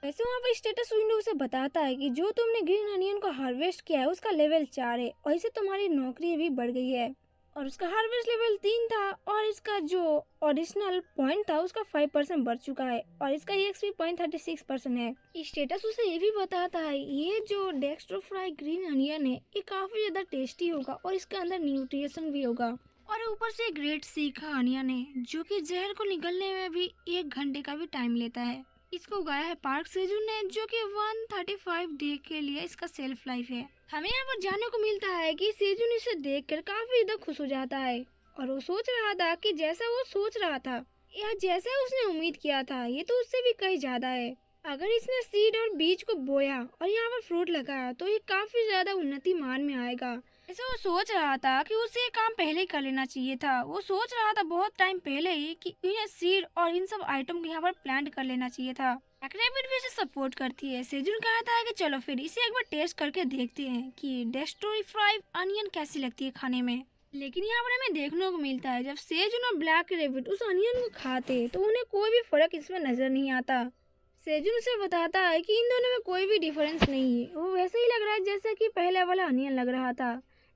वैसे वहाँ पर स्टेटस विंडो उसे बताता है कि जो तुमने ग्रीन अनियन को हार्वेस्ट किया है उसका लेवल 4 है, और इससे तुम्हारी नौकरी भी बढ़ गई है, और उसका हार्वेस्ट लेवल 3 था, और इसका जो ऑडिशनल पॉइंट था उसका 5% बढ़ चुका है, और इसका EXP पॉइंट 36% है। स्टेटस उसे ये भी बताता है ये जो डेक्स्ट्रो फ्राई ग्रीन अनियन है ये काफी ज्यादा टेस्टी होगा, और इसके अंदर न्यूट्रिशन भी होगा, और ऊपर से ग्रेट सीखा अनियन है जो कि जहर को निकलने में भी 1 घंटे का भी टाइम लेता है। इसको उगाया है पार्क सेजुन ने, जो कि 135 डे के लिए इसका सेल्फ लाइफ है। हमें यहाँ पर जानने को मिलता है कि सेजुन इसे देखकर काफी ज्यादा खुश हो जाता है, और वो सोच रहा था कि जैसा वो सोच रहा था या जैसा उसने उम्मीद किया था ये तो उससे भी कहीं ज्यादा है। अगर इसने सीड और बीज को बोया और यहाँ पर फ्रूट लगाया तो ये काफी ज्यादा उन्नति मान में आएगा। ऐसे वो सोच रहा था कि उसे ये काम पहले ही कर लेना चाहिए था। वो सोच रहा था बहुत टाइम पहले ही कि इन्हें सीड और इन सब आइटम को यहाँ पर प्लांट कर लेना चाहिए था। रैबिट भी इसे सपोर्ट करती है। सेजुन कहता है कि चलो फिर इसे एक बार टेस्ट करके देखते हैं कि डेस्ट्रॉय फ्राई अनियन कैसी लगती है खाने में। लेकिन यहाँ पर हमें देखने को मिलता है जब सेजुन और ब्लैक रेबिट उस अनियन को खाते तो उन्हें कोई भी फर्क इसमें नजर नहीं आता। सेजुन उसे बताता है कि इन दोनों में कोई भी डिफरेंस नहीं है, वो वैसे ही लग रहा है जैसे कि पहले वाला अनियन लग रहा था,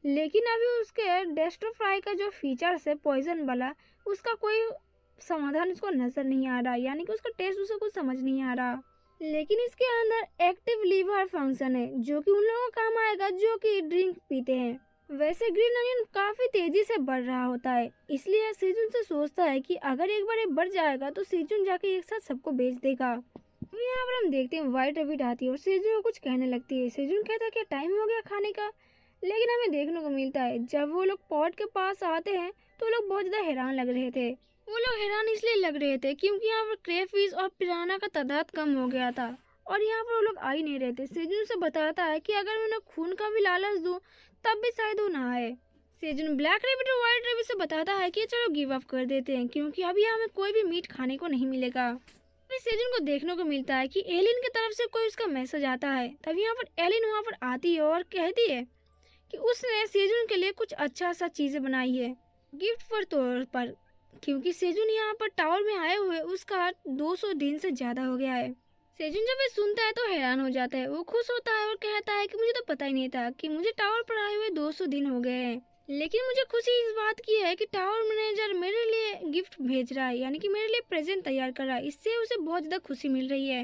लेकिन अभी उसके डेस्ट्रो फ्राई का जो फीचर्स है पॉइजन वाला उसका कोई समाधान उसको नजर नहीं आ रहा, यानी कि उसका टेस्ट उसे कुछ समझ नहीं आ रहा। लेकिन इसके अंदर एक्टिव लीवर फंक्शन है जो कि उन लोगों को काम आएगा जो कि ड्रिंक पीते हैं। वैसे ग्रीन अनियन काफी तेजी से बढ़ रहा होता है, इसलिए सेजुन से सोचता है कि अगर एक बार ये बढ़ जाएगा तो सेजुन जाके एक साथ सबको बेच देगा। यहाँ पर हम देखते हैं व्हाइट रेबिट आती है और सेजुन को कुछ कहने लगती है। सेजुन कहता है क्या टाइम हो गया खाने का, लेकिन हमें देखने को मिलता है जब वो लोग पॉट के पास आते हैं तो लोग बहुत ज़्यादा हैरान लग रहे थे। वो लोग हैरान इसलिए लग रहे थे क्योंकि यहाँ पर क्रेफिश और पिराना का तादाद कम हो गया था और यहाँ पर वो लोग आ ही नहीं रहे थे। सेजुन से बताता है कि अगर मैं उन्हें खून का भी लालच दूँ तब भी शायद वो ना आए। सेजुन ब्लैक रैबिट और व्हाइट रैबिट से बताता है कि चलो गिव अप कर देते हैं क्योंकि अभी हमें कोई भी मीट खाने को नहीं मिलेगा। फिर सेजुन को देखने को मिलता है कि एलिन की तरफ से कोई उसका मैसेज आता है। तब यहाँ पर एलिन वहाँ पर आती है और कहती है कि उसने सेजुन के लिए कुछ अच्छा सा चीज़ें बनाई है गिफ्ट पर तौर पर, क्योंकि सेजुन यहाँ पर टावर में आए हुए उसका 200 दिन से ज़्यादा हो गया है। सेजुन जब ये सुनता है तो हैरान हो जाता है। वो खुश होता है और कहता है कि मुझे तो पता ही नहीं था कि मुझे टावर पर आए हुए 200 दिन हो गए हैं, लेकिन मुझे खुशी इस बात की है कि टावर मैनेजर मेरे लिए गिफ्ट भेज रहा है, यानी कि मेरे लिए प्रेजेंट तैयार कर रहा है। इससे उसे बहुत ज़्यादा खुशी मिल रही है।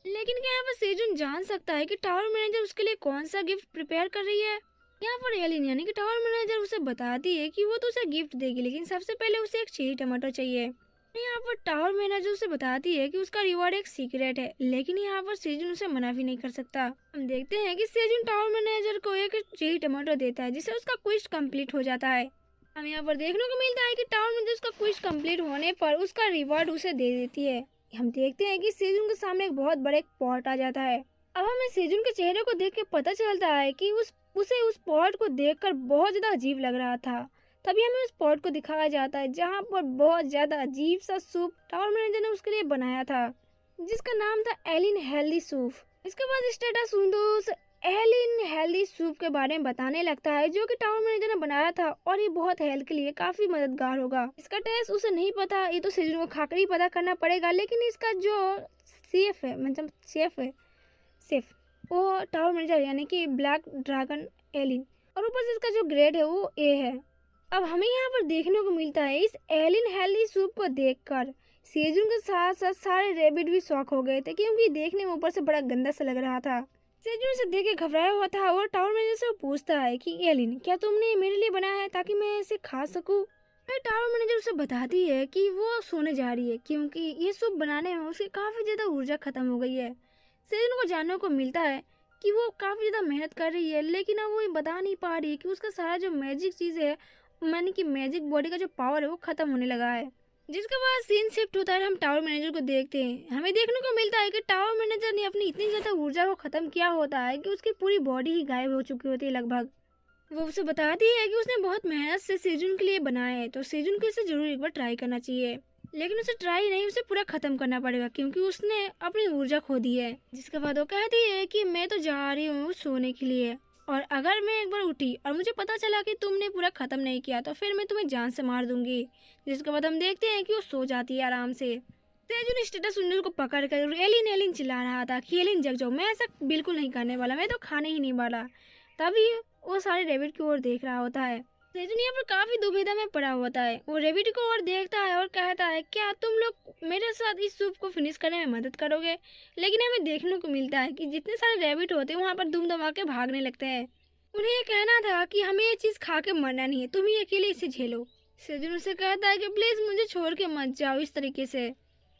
लेकिन क्या यहाँ पर सेजुन जान सकता है कि टावर मैनेजर उसके लिए कौन सा गिफ्ट प्रिपेयर कर रही है? यहाँ पर एलिन यानी कि टावर मैनेजर उसे बताती है कि वो तो उसे गिफ्ट देगी, लेकिन सबसे पहले उसे एक चेरी टमाटर चाहिए। यहाँ पर टावर मैनेजर उसे बताती है कि उसका रिवॉर्ड एक सीक्रेट है, लेकिन यहाँ पर सेजुन उसे मना भी नहीं कर सकता। हम देखते हैं कि सेजुन टावर मैनेजर को एक चेरी टमाटर देता है जिससे उसका क्विस्ट कंप्लीट हो जाता है। हम यहाँ पर देखने को मिलता है कि टावर मैनेजर उसका क्विस्ट कंप्लीट होने पर उसका रिवॉर्ड उसे दे देती है। हम देखते हैं कि सेजुन के सामने एक बहुत बड़ा पॉट आ जाता है। अब हमें सेजुन के चेहरे को देख के पता चलता है कि उसे उस पॉट को देखकर बहुत ज़्यादा अजीब लग रहा था। तभी हमें उस पॉट को दिखाया जाता है जहाँ पर बहुत ज़्यादा अजीब सा सूप टावर मैनेजर ने उसके लिए बनाया था, जिसका नाम था एलिन हेल्दी सूप। इसके बाद स्टेटस विंडोज एलिन हेल्दी सूप के बारे में बताने लगता है जो कि टावर मैनेजर ने बनाया था और ये बहुत हेल्थ के लिए काफ़ी मददगार होगा। इसका टेस्ट उसे नहीं पता, ये तो सेजुन को खाकर ही पता करना पड़ेगा, लेकिन इसका जो शेफ है मतलब शेफ वो टावर मैनेजर यानी कि ब्लैक ड्रैगन एलिन, और ऊपर से इसका जो ग्रेड है वो ए है। अब हमें यहाँ पर देखने को मिलता है इस एलिन हेल्दी सूप को देखकर सेजुन के साथ साथ सारे रैबिट भी शॉक हो गए थे क्योंकि देखने में ऊपर से बड़ा गंदा सा लग रहा था। सेजुन से देख के घबराया हुआ था और टावर मैनेजर से पूछता है कि एलिन क्या तुमने मेरे लिए बनाया है ताकि मैं इसे खा सकूं? टावर मैनेजर उसे बताती है कि वो सोने जा रही है क्योंकि ये सूप बनाने में उसकी काफ़ी ज़्यादा ऊर्जा खत्म हो गई है। सेजुन को जानने को मिलता है कि वो काफ़ी ज़्यादा मेहनत कर रही है, लेकिन अब वो ये बता नहीं पा रही कि उसका सारा जो मैजिक चीज़ है यानी कि मैजिक बॉडी का जो पावर है वो ख़त्म होने लगा है। जिसके बाद सीन शिफ्ट होता है, हम टावर मैनेजर को देखते हैं। हमें देखने को मिलता है कि टावर मैनेजर ने अपनी इतनी ज़्यादा ऊर्जा को ख़त्म किया होता है कि उसकी पूरी बॉडी ही गायब हो चुकी होती है लगभग। वो उसे बताती है कि उसने बहुत मेहनत से सेजुन के लिए बनाया है, तो सेजुन को इसे ज़रूर एक बार ट्राई करना चाहिए, लेकिन उसे ट्राई नहीं, उसे पूरा ख़त्म करना पड़ेगा क्योंकि उसने अपनी ऊर्जा खो दी है। जिसके बाद वो कहती है कि मैं तो जा रही हूँ सोने के लिए, और अगर मैं एक बार उठी और मुझे पता चला कि तुमने पूरा ख़त्म नहीं किया तो फिर मैं तुम्हें जान से मार दूंगी। जिसके बाद हम देखते हैं कि वो सो जाती है आराम से। सेजुन स्टेटस विंडो को पकड़ कर एलिन चिल्ला रहा था कि एलिन जग जाओ, मैं ऐसा बिल्कुल नहीं करने वाला, मैं तो खाने ही नहीं वाला। तभी वो सारे रैबिट की ओर देख रहा होता है। सेजुन यहाँ पर काफ़ी दुविधा में पड़ा होता है। वो रैबिट को और देखता है और कहता है क्या तुम लोग मेरे साथ इस सूप को फिनिश करने में मदद करोगे? लेकिन हमें देखने को मिलता है कि जितने सारे रैबिट होते हैं वहाँ पर दुम दबा के भागने लगते हैं। उन्हें ये कहना था कि हमें ये चीज़ खा के मरना नहीं है, तुम ही अकेले इसे झेलो। सेजुन उसे कहता है कि प्लीज़ मुझे छोड़ के मत जाओ इस तरीके से,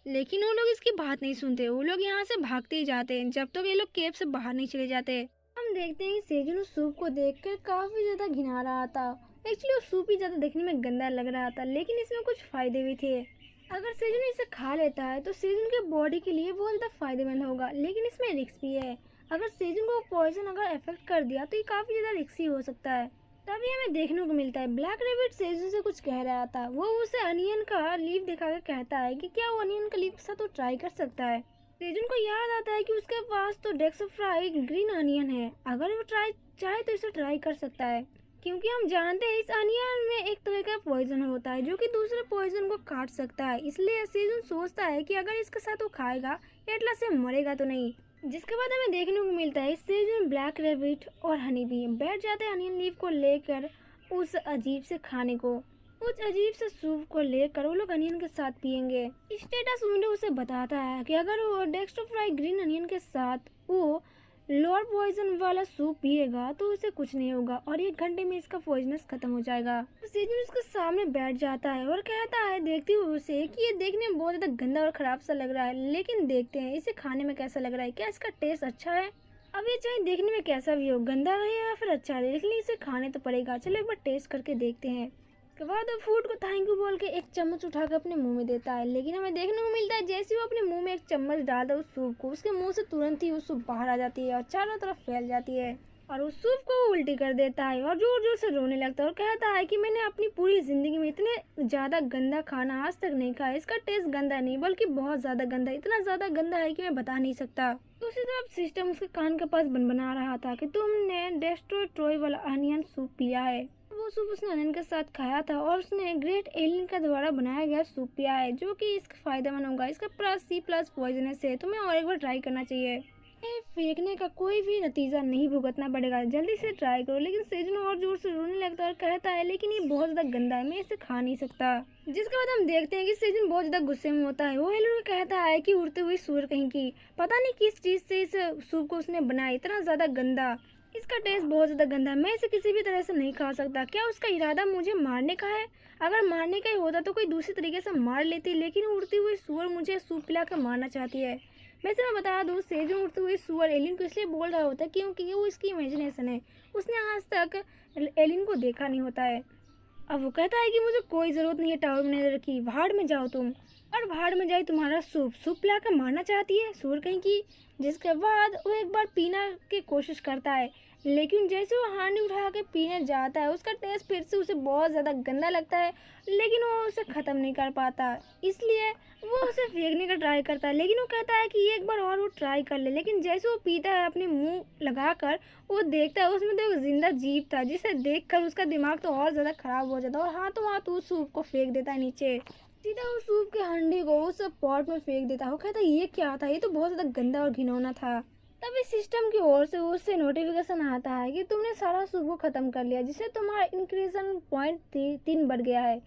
लेकिन वो लोग इसकी बात नहीं सुनते। वो लोग यहाँ से भागते ही जाते हैं जब तक ये लोग केव से बाहर नहीं चले जाते। हम देखते हैं कि सेजुन उस सूप को देखकर काफ़ी ज़्यादा घिना रहा था। एक्चुअली वो सूप ही ज़्यादा देखने में गंदा लग रहा था, लेकिन इसमें कुछ फ़ायदे भी थे। अगर सेजुन इसे खा लेता है तो सेजुन के बॉडी के लिए बहुत ज़्यादा फ़ायदेमंद होगा, लेकिन इसमें रिस्क भी है। अगर सेजुन को पॉइजन अगर इफेक्ट कर दिया तो ये काफ़ी ज़्यादा रिस्की हो सकता है। तभी हमें देखने को मिलता है ब्लैक रैबिट सेजुन से कुछ कह रहा था। वो उसे अनियन का लीफ दिखाकर कहता है कि क्या वो अनियन का लीफ के साथ वो ट्राई कर सकता है। सेजुन को याद आता है कि उसके पास तो डेक्सफ्राइड ग्रीन अनियन है, अगर वो चाहे तो इसे ट्राई कर सकता है, क्योंकि हम जानते हैं इस अनियन में एक तरह का पॉइजन होता है जो कि दूसरे पॉइजन को काट सकता है। इसलिए सेजुन सोचता है कि अगर इसके साथ वो खाएगा एटलस से मरेगा तो नहीं। जिसके बाद हमें देखने को मिलता है सेजुन, ब्लैक रैबिट और हनी बी बैठ जाते हैं अनियन लीफ को लेकर उस अजीब से खाने को, उस अजीब से सूप को लेकर वो लोग अनियन के साथ पियेंगे। स्टेटस विंडो उसे बताता है कि अगर वो डेक्सट्रोफ्राई ग्रीन अनियन के साथ वो लोअर पॉइजन वाला सूप पिएगा तो उसे कुछ नहीं होगा और 1 घंटे में इसका पॉइजनस खत्म हो जाएगा। सेजुन उसके सामने बैठ जाता है और कहता है देखती हुए उसे कि ये देखने में बहुत ज़्यादा गंदा और ख़राब सा लग रहा है, लेकिन देखते हैं इसे खाने में कैसा लग रहा है, क्या इसका टेस्ट अच्छा है। अब ये चाहे देखने में कैसा भी हो, गंदा रहे या फिर अच्छा रहे, लेकिन इसे खाने तो पड़ेगा। चलो एक बार टेस्ट करके देखते हैं। उसके बाद वो फूड को थैंक यू बोल के एक चम्मच उठाकर अपने मुंह में देता है, लेकिन हमें देखने को मिलता है जैसे वो अपने मुंह में एक चम्मच डालता है उस सूप को, उसके मुंह से तुरंत ही वो सूप बाहर आ जाती है और चारों तरफ फैल जाती है और उस सूप को वो उल्टी कर देता है और जोर जोर से रोने लगता है और कहता है कि मैंने अपनी पूरी जिंदगी में इतने ज़्यादा गंदा खाना आज तक नहीं खाया। इसका टेस्ट गंदा नहीं बल्कि बहुत ज़्यादा गंदा, इतना ज़्यादा गंदा है कि मैं बता नहीं सकता। दूसरी तरफ सिस्टम उसके कान के पास बना रहा था कि तुमने डेस्ट्रॉय ट्रॉय वाला अनियन सूप पिया है। वो सूप उसने अनियन के साथ खाया था और उसने ग्रेट एलियन के द्वारा बनाया गया सूप पिया है, जो कि इसका फायदेमंद होगा। इसका +C+ पॉइजनस है, तुम्हें और एक बार ट्राई करना चाहिए। फेंकने का कोई भी नतीजा नहीं भुगतना पड़ेगा, जल्दी से ट्राई करो। लेकिन सेजन और जोर से रोने लगता है और कहता है लेकिन ये बहुत ज़्यादा गंदा है, मैं इसे खा नहीं सकता। जिसके बाद हम देखते हैं कि सेजन बहुत ज़्यादा गुस्से में होता है। वो हेलो कहता है कि उड़ते हुए सूअर कहीं की, पता नहीं किस चीज़ से इस सूप को उसने बनाया, इतना ज़्यादा गंदा, इसका टेस्ट बहुत ज़्यादा गंदा है, मैं इसे किसी भी तरह से नहीं खा सकता। क्या उसका इरादा मुझे मारने का है? अगर मारने का ही होता तो कोई दूसरी तरीके से मार लेती, लेकिन उड़ती हुई सूअर मुझे सूप पिला कर मारना चाहती है। वैसे मैं बता दूँ, सेजन उड़ते हुए सूअर एलियन को इसलिए बोल रहा होता है क्योंकि वो इसकी इमेजिनेशन है, उसने आज तक एलियन को देखा नहीं होता है। अब वो कहता है कि मुझे कोई ज़रूरत नहीं है टावर में नजर रखी, भाड़ में जाओ तुम, और भाड़ में जाए तुम्हारा सूप पिला कर मारना चाहती है सूअर कहीं की। जिसके बाद वो एक बार पीना की कोशिश करता है, लेकिन जैसे वो हांडी उठा के पीने जाता है उसका टेस्ट फिर से उसे बहुत ज़्यादा गंदा लगता है, लेकिन वो उसे ख़त्म नहीं कर पाता, इसलिए वो उसे फेंकने का ट्राई करता है। लेकिन वो कहता है कि एक बार और वो ट्राई कर ले, लेकिन जैसे वो पीता है अपने मुंह लगाकर, वो देखता है उसमें तो एक जिंदा जीव था, जिसे देखकर उसका दिमाग तो और ज़्यादा ख़राब हो जाता है और हाथों हाथ उस सूप को फेंक देता है नीचे, सीधा उस सूप के हंडी को उस पॉट में फेंक देता है। वो कहता है ये क्या था, ये तो बहुत ज़्यादा गंदा और घिनौना था। तभी सिस्टम की ओर से उससे नोटिफिकेशन आता है कि तुमने सारा सूप को ख़त्म कर लिया, जिससे तुम्हारा इंक्रीजन पॉइंट 3 बढ़ गया है।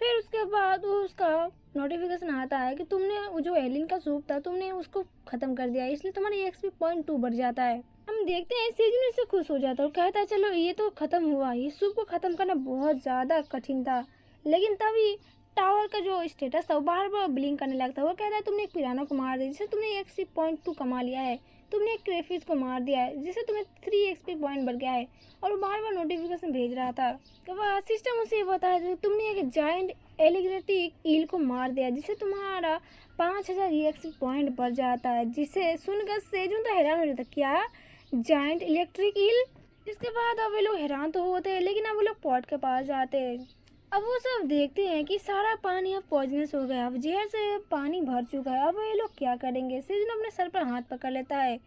फिर उसके बाद वो उसका नोटिफिकेशन आता है कि तुमने वो जो एलियन का सूप था तुमने उसको ख़त्म कर दिया, इसलिए तुम्हारा एक्सपी पॉइंट 2 बढ़ जाता है। हम देखते हैं सेजन इससे खुश हो जाता है और कहता है चलो ये तो ख़त्म हुआ, ये सूप को ख़त्म करना बहुत ज़्यादा कठिन था। लेकिन तभी टावर का जो स्टेटस था वो बार बार ब्लिंक करने लगता है। वो कहता है तुमने एक पिराना को मार दिया जिससे तुमने एक्सपी पॉइंट 2 कमा लिया है, तुमने एक क्रेफिश को मार दिया है जिससे तुम्हें 3 एक्सपी पॉइंट बढ़ गया है। और वो बार बार नोटिफिकेशन भेज रहा था। वह सिस्टम उसे ये बताया था तुमने एक जाइंट एलिग्रेटिक ईल को मार दिया जिससे तुम्हारा 5000 एक्सपी पॉइंट बढ़ जाता है। जिसे सुनकर सेजुन तो हैरान हो जाता, क्या जाइंट इलेक्ट्रिक ईल? जिसके बाद अब वे लोग हैरान तो होते हैं, लेकिन अब वो लोग पॉट के पास जाते हैं। अब वो सब देखते हैं कि सारा पानी अब पॉइजनस हो गया, अब जहर से पानी भर चुका है। अब ये लोग क्या करेंगे? सेजन अपने सर पर हाथ पकड़ लेता है,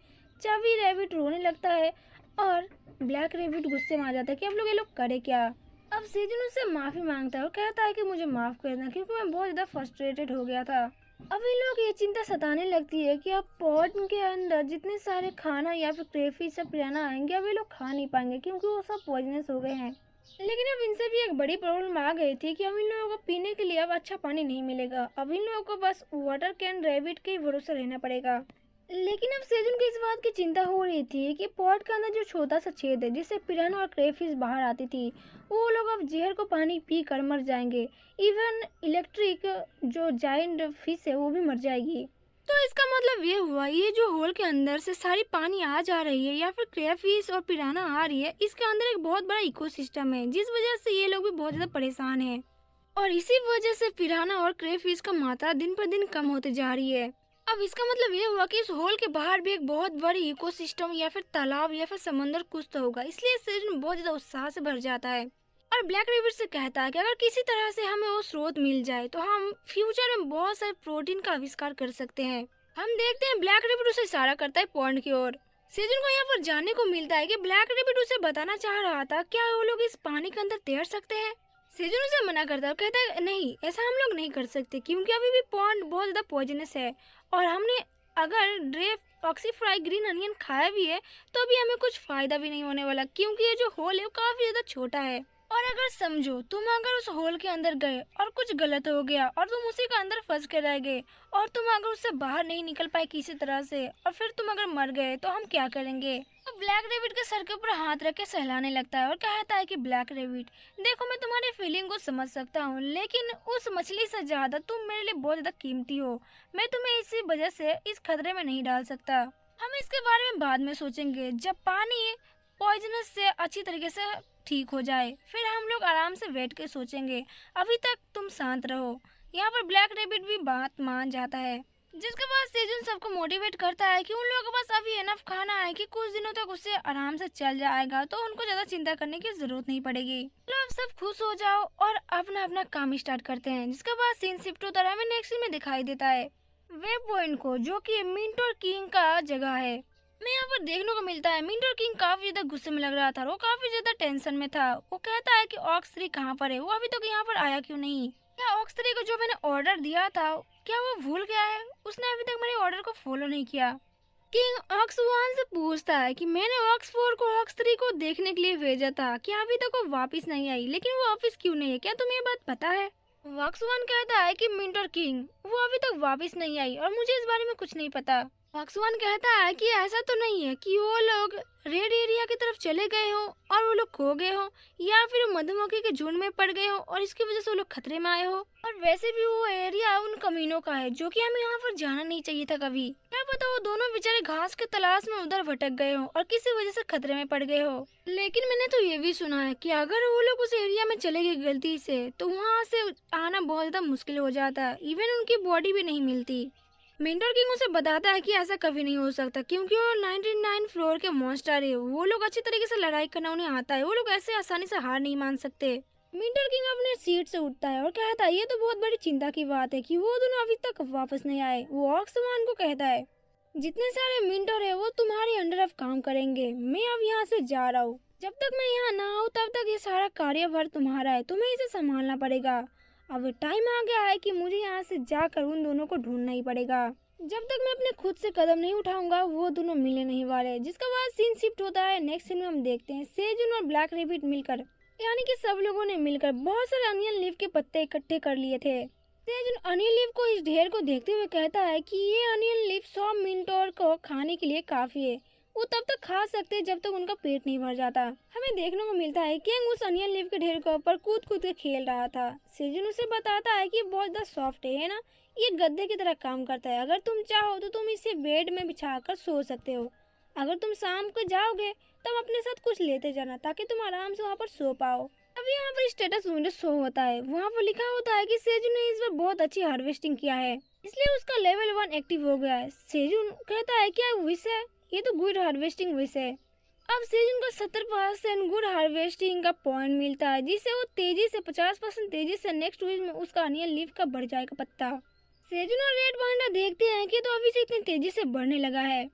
चावी रैबिट रोने लगता है और ब्लैक रैबिट गुस्से में आ जाता है कि अब लोग ये लोग करे क्या। अब सेजन उससे माफ़ी मांगता है और कहता है कि मुझे माफ़ कर देना क्योंकि मैं बहुत ज़्यादा फ्रस्ट्रेटेड हो गया था। अब ये लोग ये चिंता सताने लगती है कि अब पॉट के अंदर जितने सारे खाना या फिर क्रेफिश से पिराना आएंगे अब ये लोग खा नहीं पाएंगे क्योंकि वो सब पॉइजनस हो गए हैं। लेकिन अब इनसे भी एक बड़ी प्रॉब्लम आ गई थी कि अब इन लोगों को पीने के लिए अब अच्छा पानी नहीं मिलेगा। अब इन लोगों को बस वाटर कैन रैबिट के ही भरोसे रहना पड़ेगा। लेकिन अब सेजन को इस बात की चिंता हो रही थी कि पॉट के अंदर जो छोटा सा छेद है जिससे पिराना और क्रेफिश बाहर आती थी, वो लोग अब जहर को पानी पी कर मर जाएंगे। इवन इलेक्ट्रिक जो जाइंट फिश है वो भी मर जाएगी। तो इसका मतलब ये हुआ ये जो होल के अंदर से सारी पानी आ जा रही है या फिर क्रेफिश और पिराना आ रही है, इसके अंदर एक बहुत बड़ा इकोसिस्टम है जिस वजह से ये लोग भी बहुत ज़्यादा परेशान हैं और इसी वजह से पिराना और क्रेफिश का मात्रा दिन पर दिन कम होते जा रही है। अब इसका मतलब ये हुआ कि इस होल के बाहर भी एक बहुत बड़ी इकोसिस्टम या फिर तालाब या फिर समंदर कुछ तो होगा, इसलिए सेजन बहुत ज़्यादा उत्साह से भर जाता है और ब्लैक रैबिट से कहता है कि अगर किसी तरह से हमें वो स्रोत मिल जाए तो हम फ्यूचर में बहुत सारे प्रोटीन का आविष्कार कर सकते हैं। हम देखते हैं ब्लैक रैबिट उसे इशारा करता है पॉन्ड की ओर। सेजन को यहाँ पर जानने को मिलता है कि ब्लैक रैबिट उसे बताना चाह रहा था क्या वो लोग इस पानी के अंदर तैर सकते हैं। सेजन उसे मना करता है और कहता है नहीं, ऐसा हम लोग नहीं कर सकते क्योंकि अभी भी पॉन्ड बहुत ज़्यादा पॉइजनस है और हमने अगर ड्रेफ ऑक्सीफ्राई ग्रीन अनियन खाया भी है तो भी हमें कुछ फ़ायदा भी नहीं होने वाला क्योंकि ये जो होल है वो काफ़ी ज़्यादा छोटा है। और अगर समझो तुम अगर उस होल के अंदर गए और कुछ गलत हो गया और तुम उसी के अंदर फंस के रह गए और तुम अगर उससे बाहर नहीं निकल पाए किसी तरह से और फिर तुम अगर मर गए तो हम क्या करेंगे? तो ब्लैक रैबिट के सर के ऊपर हाथ रख के सहलाने लगता है और कहता है कि ब्लैक रैबिट देखो, मैं तुम्हारी फीलिंग को समझ सकता हूँ, लेकिन उस मछली से ज़्यादा तुम मेरे लिए बहुत ज़्यादा कीमती हो। मैं तुम्हें इसी वजह से इस खतरे में नहीं डाल सकता। हम इसके बारे में बाद में सोचेंगे जब पानी पॉइजनस से अच्छी तरीके से ठीक हो जाए, फिर हम लोग आराम से बैठ के सोचेंगे। अभी तक तुम शांत रहो। यहाँ पर ब्लैक रैबिट भी बात मान जाता है, जिसके बाद सेजुन सबको मोटिवेट करता है कि उन लोगों के पास अभी एनफ खाना है कि कुछ दिनों तक उससे आराम से चल जाएगा, तो उनको ज्यादा चिंता करने की जरूरत नहीं पड़ेगी। तो अब सब खुश हो जाओ और अपना अपना काम स्टार्ट करते हैं। जिसके बाद सीन शिफ्ट होता है, हमें नेक्स्ट सीन में दिखाई देता है वेब पॉइंट को, जो कि मिंट और किंग का जगह है। मैं यहाँ पर देखने को मिलता है मिंट और किंग काफी ज्यादा गुस्से में लग रहा था, वो काफी ज्यादा टेंशन में था। वो कहता है कि ऑक्स 3 कहाँ पर है, वो अभी तक यहाँ पर आया क्यों नहीं। क्या ऑक्स 3 को जो मैंने ऑर्डर दिया था क्या वो भूल गया है, उसने अभी तक मेरे ऑर्डर को फॉलो नहीं किया। किंग ऑक्स 1 से पूछता है कि मैंने ऑक्स 4 को ऑक्स 3 को देखने के लिए भेजा था, क्या अभी तक वो वापस नहीं आई, लेकिन वो वापस क्यों नहीं है, क्या तुम्हें ये बात पता है। ऑक्स 1 कहता है कि मिंट और किंग वो अभी तक वापस नहीं आई और मुझे इस बारे में कुछ नहीं पता। ऑक्स 1 कहता है कि ऐसा तो नहीं है कि वो लोग रेड एरिया की तरफ चले गए हों और वो लोग खो गए हों, या फिर मधुमक्खी के झुंड में पड़ गए हों और इसकी वजह से वो लोग खतरे में आए हो। और वैसे भी वो एरिया उन कमीनों का है जो कि हमें यहाँ पर जाना नहीं चाहिए था कभी। क्या पता वो दोनों बेचारे घास के तलाश में उधर भटक गए हो और किसी वजह से खतरे में पड़ गए हो। लेकिन मैंने तो ये भी सुना है कि अगर वो लोग उस एरिया में चले गए गलती से, तो वहाँ से आना बहुत ज्यादा मुश्किल हो जाता है, इवन उनकी बॉडी भी नहीं मिलती। मिंटर किंग उसे बताता है कि ऐसा कभी नहीं हो सकता, क्योंकि वो 99 फ्लोर के मॉन्स्टर है, वो लोग अच्छी तरीके से लड़ाई करना उन्हें आता है, वो लोग ऐसे आसानी से हार नहीं मान सकते। मिंटर किंग अपने सीट से उठता है और कहता है ये तो बहुत बड़ी चिंता की बात है कि वो दोनों अभी तक वापस नहीं आए। वो ऑक्समान को कहता है जितने सारे मिंटर है वो तुम्हारे अंडर अब काम करेंगे, मैं अब यहाँ से जा रहा हूँ। जब तक मैं यहाँ ना आऊँ तब तक ये सारा कार्यभार तुम्हारा है, तुम्हें इसे संभालना पड़ेगा। अब टाइम आ गया है कि मुझे यहाँ से जाकर उन दोनों को ढूंढना ही पड़ेगा। जब तक मैं अपने खुद से कदम नहीं उठाऊंगा वो दोनों मिलने नहीं वाले। जिसके बाद सीन शिफ्ट होता है, नेक्स्ट सीन में हम देखते हैं सेजुन और ब्लैक रैबिट मिलकर, यानी कि सब लोगों ने मिलकर बहुत सारे अनियन लीफ के पत्ते इकट्ठे कर लिए थे। सेजुन अनियन लीफ को इस ढेर को देखते हुए कहता है कि ये अनियन लीफ 100 मिनटोर को खाने के लिए काफी है, वो तब तक खा सकते हैं जब तक उनका पेट नहीं भर जाता। हमें देखने को मिलता है किंग उस अनियन लीफ के ढेर के ऊपर कूद कूद के खेल रहा था। सेजुन उसे बताता है कि बहुत ज्यादा सॉफ्ट है ना, ये गद्दे की तरह काम करता है, अगर तुम चाहो तो तुम इसे बेड में बिछाकर सो सकते हो। अगर तुम शाम को जाओगे तब अपने साथ कुछ लेते जाना ताकि तुम आराम से वहाँ पर सो पाओ। अभी यहाँ पर स्टेटस विंडो शो होता है, वहाँ पर लिखा होता है कि सेजुन ने इस बार बहुत अच्छी हार्वेस्टिंग किया है, इसलिए उसका लेवल 1 एक्टिव हो गया है। सेजुन कहता है क्या विश है, ये तो गुड हार्वेस्टिंग विश है। अब सेजुन को 70% गुड हार्वेस्टिंग का पॉइंट मिलता है, जिससे वो तेजी से 50% तेजी से नेक्स्ट वीक में उसका अनियन लीफ का बढ़ जाएगा पत्ता। सेजुन और रेड पांडा देखते हैं कि तो अभी से इतनी तेजी से बढ़ने लगा है।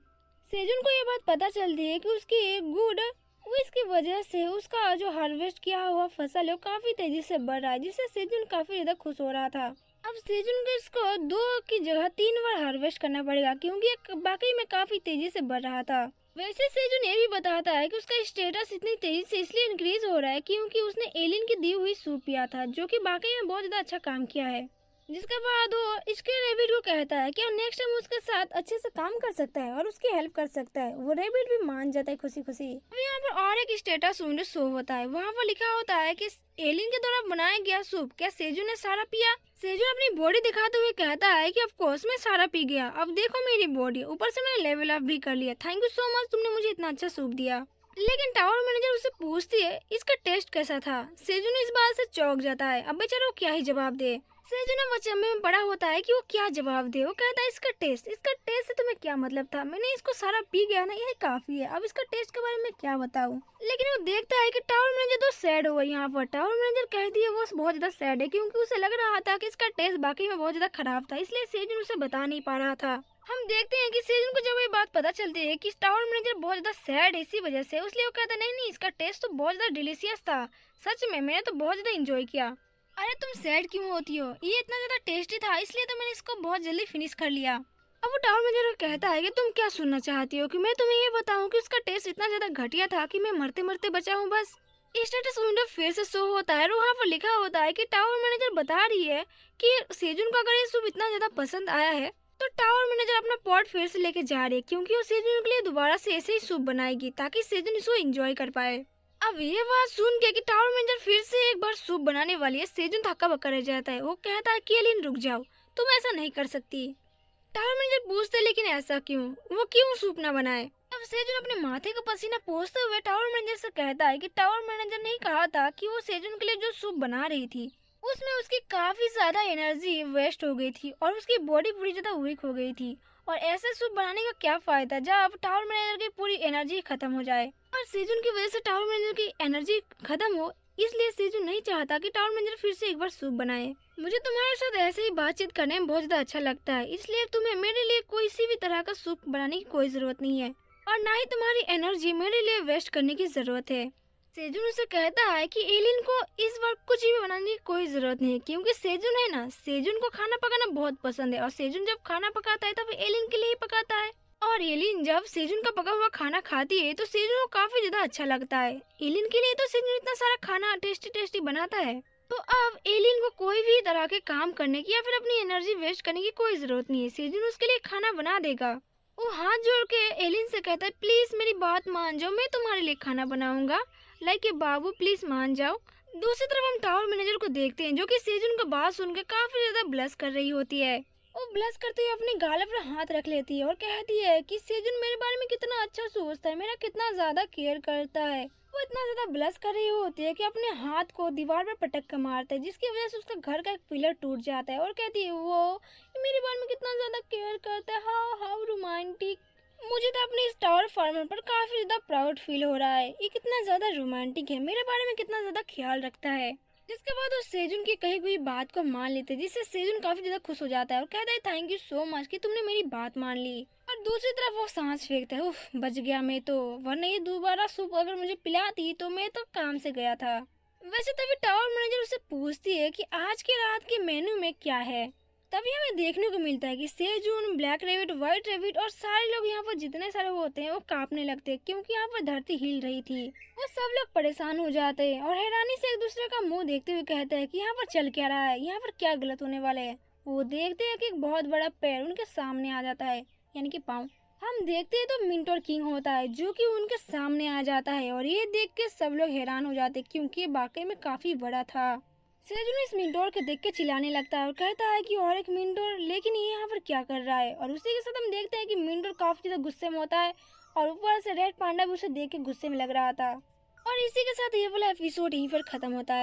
सेजुन को ये बात पता चलती है कि उसकी एक गुड विश की वजह से उसका जो हार्वेस्ट किया हुआ फसल है वो काफी तेजी से बढ़ रहा है, जिससे सेजुन काफी ज्यादा खुश हो रहा था। अब सेजुन को इसको 2 की जगह 3 बार हार्वेस्ट करना पड़ेगा, क्योंकि ये बाकी में काफी तेजी से बढ़ रहा था। वैसे सेजुन ये भी बताता है कि उसका स्टेटस इतनी तेजी से इसलिए इंक्रीज हो रहा है क्योंकि उसने एलियन की दी हुई सूप पिया था, जो कि बाकी में बहुत ज्यादा अच्छा काम किया है। जिसके बाद वो इसके रैबिट को कहता है कि नेक्स्ट टाइम उसके साथ अच्छे से काम कर सकता है और उसकी हेल्प कर सकता है। वो रैबिट भी मान जाता है खुशी खुशी। अब यहाँ पर और एक स्टेटस विंडो शो होता है, वहाँ पर लिखा होता है कि एलियन के द्वारा बनाया गया सूप क्या सेजुन ने सारा पिया। सेजुन अपनी बॉडी दिखाते हुए कहता है कि ऑफ कोर्स मैं सारा पी गया, अब देखो मेरी बॉडी, ऊपर से मैंने लेवल अप भी कर लिया, थैंक यू सो मच, तुमने मुझे इतना अच्छा सूप दिया। लेकिन टावर मैनेजर उससे पूछती है इसका टेस्ट कैसा था। सेजुन इस बात से चौंक जाता है, अब बेचारा वो क्या ही जवाब दे। सेजुन अब अचंभे में पड़ा होता है कि वो क्या जवाब दे। वो कहता है इसका टेस्ट से तुम्हें क्या मतलब था, मैंने इसको सारा पी गया ना, यही काफी है, अब इसका टेस्ट के बारे में क्या बताऊं। लेकिन वो देखता है कि टावर मैनेजर तो सैड हुआ। यहाँ पर टावर मैनेजर कहती है वो बहुत ज्यादा सैड है क्योंकि उसे लग रहा था कि इसका टेस्ट बाकी में बहुत ज्यादा खराब था, इसलिए सेजुन उसे बता नहीं पा रहा था। हम देखते हैं कि सेजुन को जब ये बात पता चलती है कि टावर मैनेजर बहुत ज्यादा सैड है इसी वजह से, इसलिए वो कहता नहीं नहीं इसका टेस्ट तो बहुत ज्यादा डिलीशियस था, सच में मैंने तो बहुत ज्यादा इंजॉय किया। अरे तुम सैड क्यों होती हो, ये इतना ज्यादा टेस्टी था इसलिए तो मैंने इसको बहुत जल्दी फिनिश कर लिया। अब वो टावर मैनेजर कहता है कि तुम क्या सुनना चाहती हो, कि मैं तुम्हें ये बताऊं कि उसका टेस्ट इतना ज्यादा घटिया था कि मैं मरते मरते बचा हूँ बस। स्टेटस विंडो फिर से शो होता है और वहाँ पर लिखा होता है कि टावर मैनेजर बता रही है कि सेजुन को अगर ये सूप इतना ज्यादा पसंद आया है तो टावर मैनेजर अपना पॉट फिर से लेके जा रही है, क्योंकि वो सेजुन के लिए दोबारा से ऐसे ही सूप बनाएगी ताकि सेजुन इसको एंजॉय कर पाए। अब ये बात सुन के कि टावर मैनेजर फिर से एक बार सूप बनाने वाली है, सेजुन थक्का बक्का रह जाता है। वो कहता है कि एलियन रुक जाओ, तुम ऐसा नहीं कर सकती। टावर मैनेजर पूछते लेकिन ऐसा क्यों, वो क्यों सूप ना बनाए। अब सेजुन अपने माथे का पसीना पोंछते हुए टावर मैनेजर से कहता है कि टावर मैनेजर ने ही कहा था कि वो सेजुन के लिए जो सूप बना रही थी उसमें उसकी काफी ज्यादा एनर्जी वेस्ट हो गई थी और उसकी बॉडी पूरी ज्यादा वीक हो गई थी। और ऐसे सूप बनाने का क्या फायदा जब टावर मैनेजर की पूरी एनर्जी खत्म हो जाए। और सेजुन की वजह से टावर मैनेजर की एनर्जी खत्म हो, इसलिए सेजुन नहीं चाहता कि टावर मैनेजर फिर से एक बार सूप बनाए। मुझे तुम्हारे साथ ऐसे ही बातचीत करने में बहुत ज्यादा अच्छा लगता है, इसलिए तुम्हें मेरे लिए कोई सी भी तरह का सूप बनाने की कोई जरूरत नहीं है और ना ही तुम्हारी एनर्जी मेरे लिए वेस्ट करने की जरूरत है। सेजुन उसे कहता है कि एलिन को इस बार कुछ भी बनाने की कोई जरूरत नहीं है, क्योंकि सेजुन है ना, सेजुन को खाना पकाना बहुत पसंद है और सेजुन जब खाना पकाता है तब एलिन के लिए ही पकाता है। और एलिन जब सेजुन का पका हुआ खाना खाती है तो सेजुन को काफी ज्यादा अच्छा लगता है। एलिन के लिए तो सेजुन इतना सारा खाना टेस्टी टेस्टी बनाता है। तो अब एलिन को कोई भी तरह के काम करने की या फिर अपनी एनर्जी वेस्ट करने की कोई जरूरत नहीं है, सेजुन उसके लिए खाना बना देगा। वो हाथ जोड़ के एलिन से कहता है प्लीज मेरी बात मान जाओ, मैं तुम्हारे लिए खाना बनाऊंगा, लाइक ए बाबू प्लीज मान जाओ। दूसरी तरफ हम टावर मैनेजर को देखते हैं जो कि सेजुन का बात सुन के काफी ज्यादा ब्लश कर रही होती है। वो ब्लश करते हुए अपने गाल पर हाथ रख लेती है और कहती है कि सेजुन मेरे बारे में कितना अच्छा सोचता है, मेरा कितना ज्यादा केयर करता है। वो इतना ज्यादा ब्लश कर रही होती है कि अपने हाथ को दीवार पर पटक कर मारता है, जिसकी वजह से उसका घर का एक पिलर टूट जाता है और कहती है वो मेरे बारे में कितना ज्यादा केयर करता है, हाउ रोमांटिक। मुझे तो अपने इस टावर फार्मर पर काफी ज्यादा प्राउड फील हो रहा है, ये कितना ज्यादा रोमांटिक है, मेरे बारे में कितना ज्यादा ख्याल रखता है। जिसके बाद वो सेजुन की कही हुई बात को मान लेते, जिससे सेजुन काफी ज्यादा खुश हो जाता है और कहता है थैंक यू सो मच कि तुमने मेरी बात मान ली। और दूसरी तरफ वो सांस फेंकता है, उफ बच गया मैं तो, वरना ये दोबारा सूप अगर मुझे पिलाती तो मैं तो काम से गया था। वैसे तभी टावर मैनेजर उससे पूछती है कि आज की रात के मेन्यू में क्या है। तभी हमें देखने को मिलता है कि सेजुन, ब्लैक रेबिट, व्हाइट रेबिट और सारे लोग यहाँ पर जितने सारे होते हैं वो कांपने लगते हैं, क्योंकि यहाँ पर धरती हिल रही थी। वो सब लोग परेशान हो जाते हैं और हैरानी से एक दूसरे का मुंह देखते हुए कहते हैं कि यहाँ पर चल क्या रहा है, यहाँ पर क्या गलत होने वाला है। वो देखते हैं कि एक बहुत बड़ा पैर उनके सामने आ जाता है, यानी कि पाँव। हम देखते हैं तो मिंटोर किंग होता है जो कि उनके सामने आ जाता है और ये देख के सब लोग हैरान हो जाते हैं, क्योंकि ये वाकई में काफी बड़ा था। सेजुन इस मिंटोर के देख के चिल्लाने लगता है और कहता है कि और एक मिंटोर, लेकिन ये यहाँ पर क्या कर रहा है। और उसी के साथ हम देखते हैं कि मिंटोर काफी ज्यादा गुस्से में होता है और ऊपर से रेड पांडा भी उसे देख के गुस्से में लग रहा था। और इसी के साथ ये वाला एपिसोड यहीं पर खत्म होता है।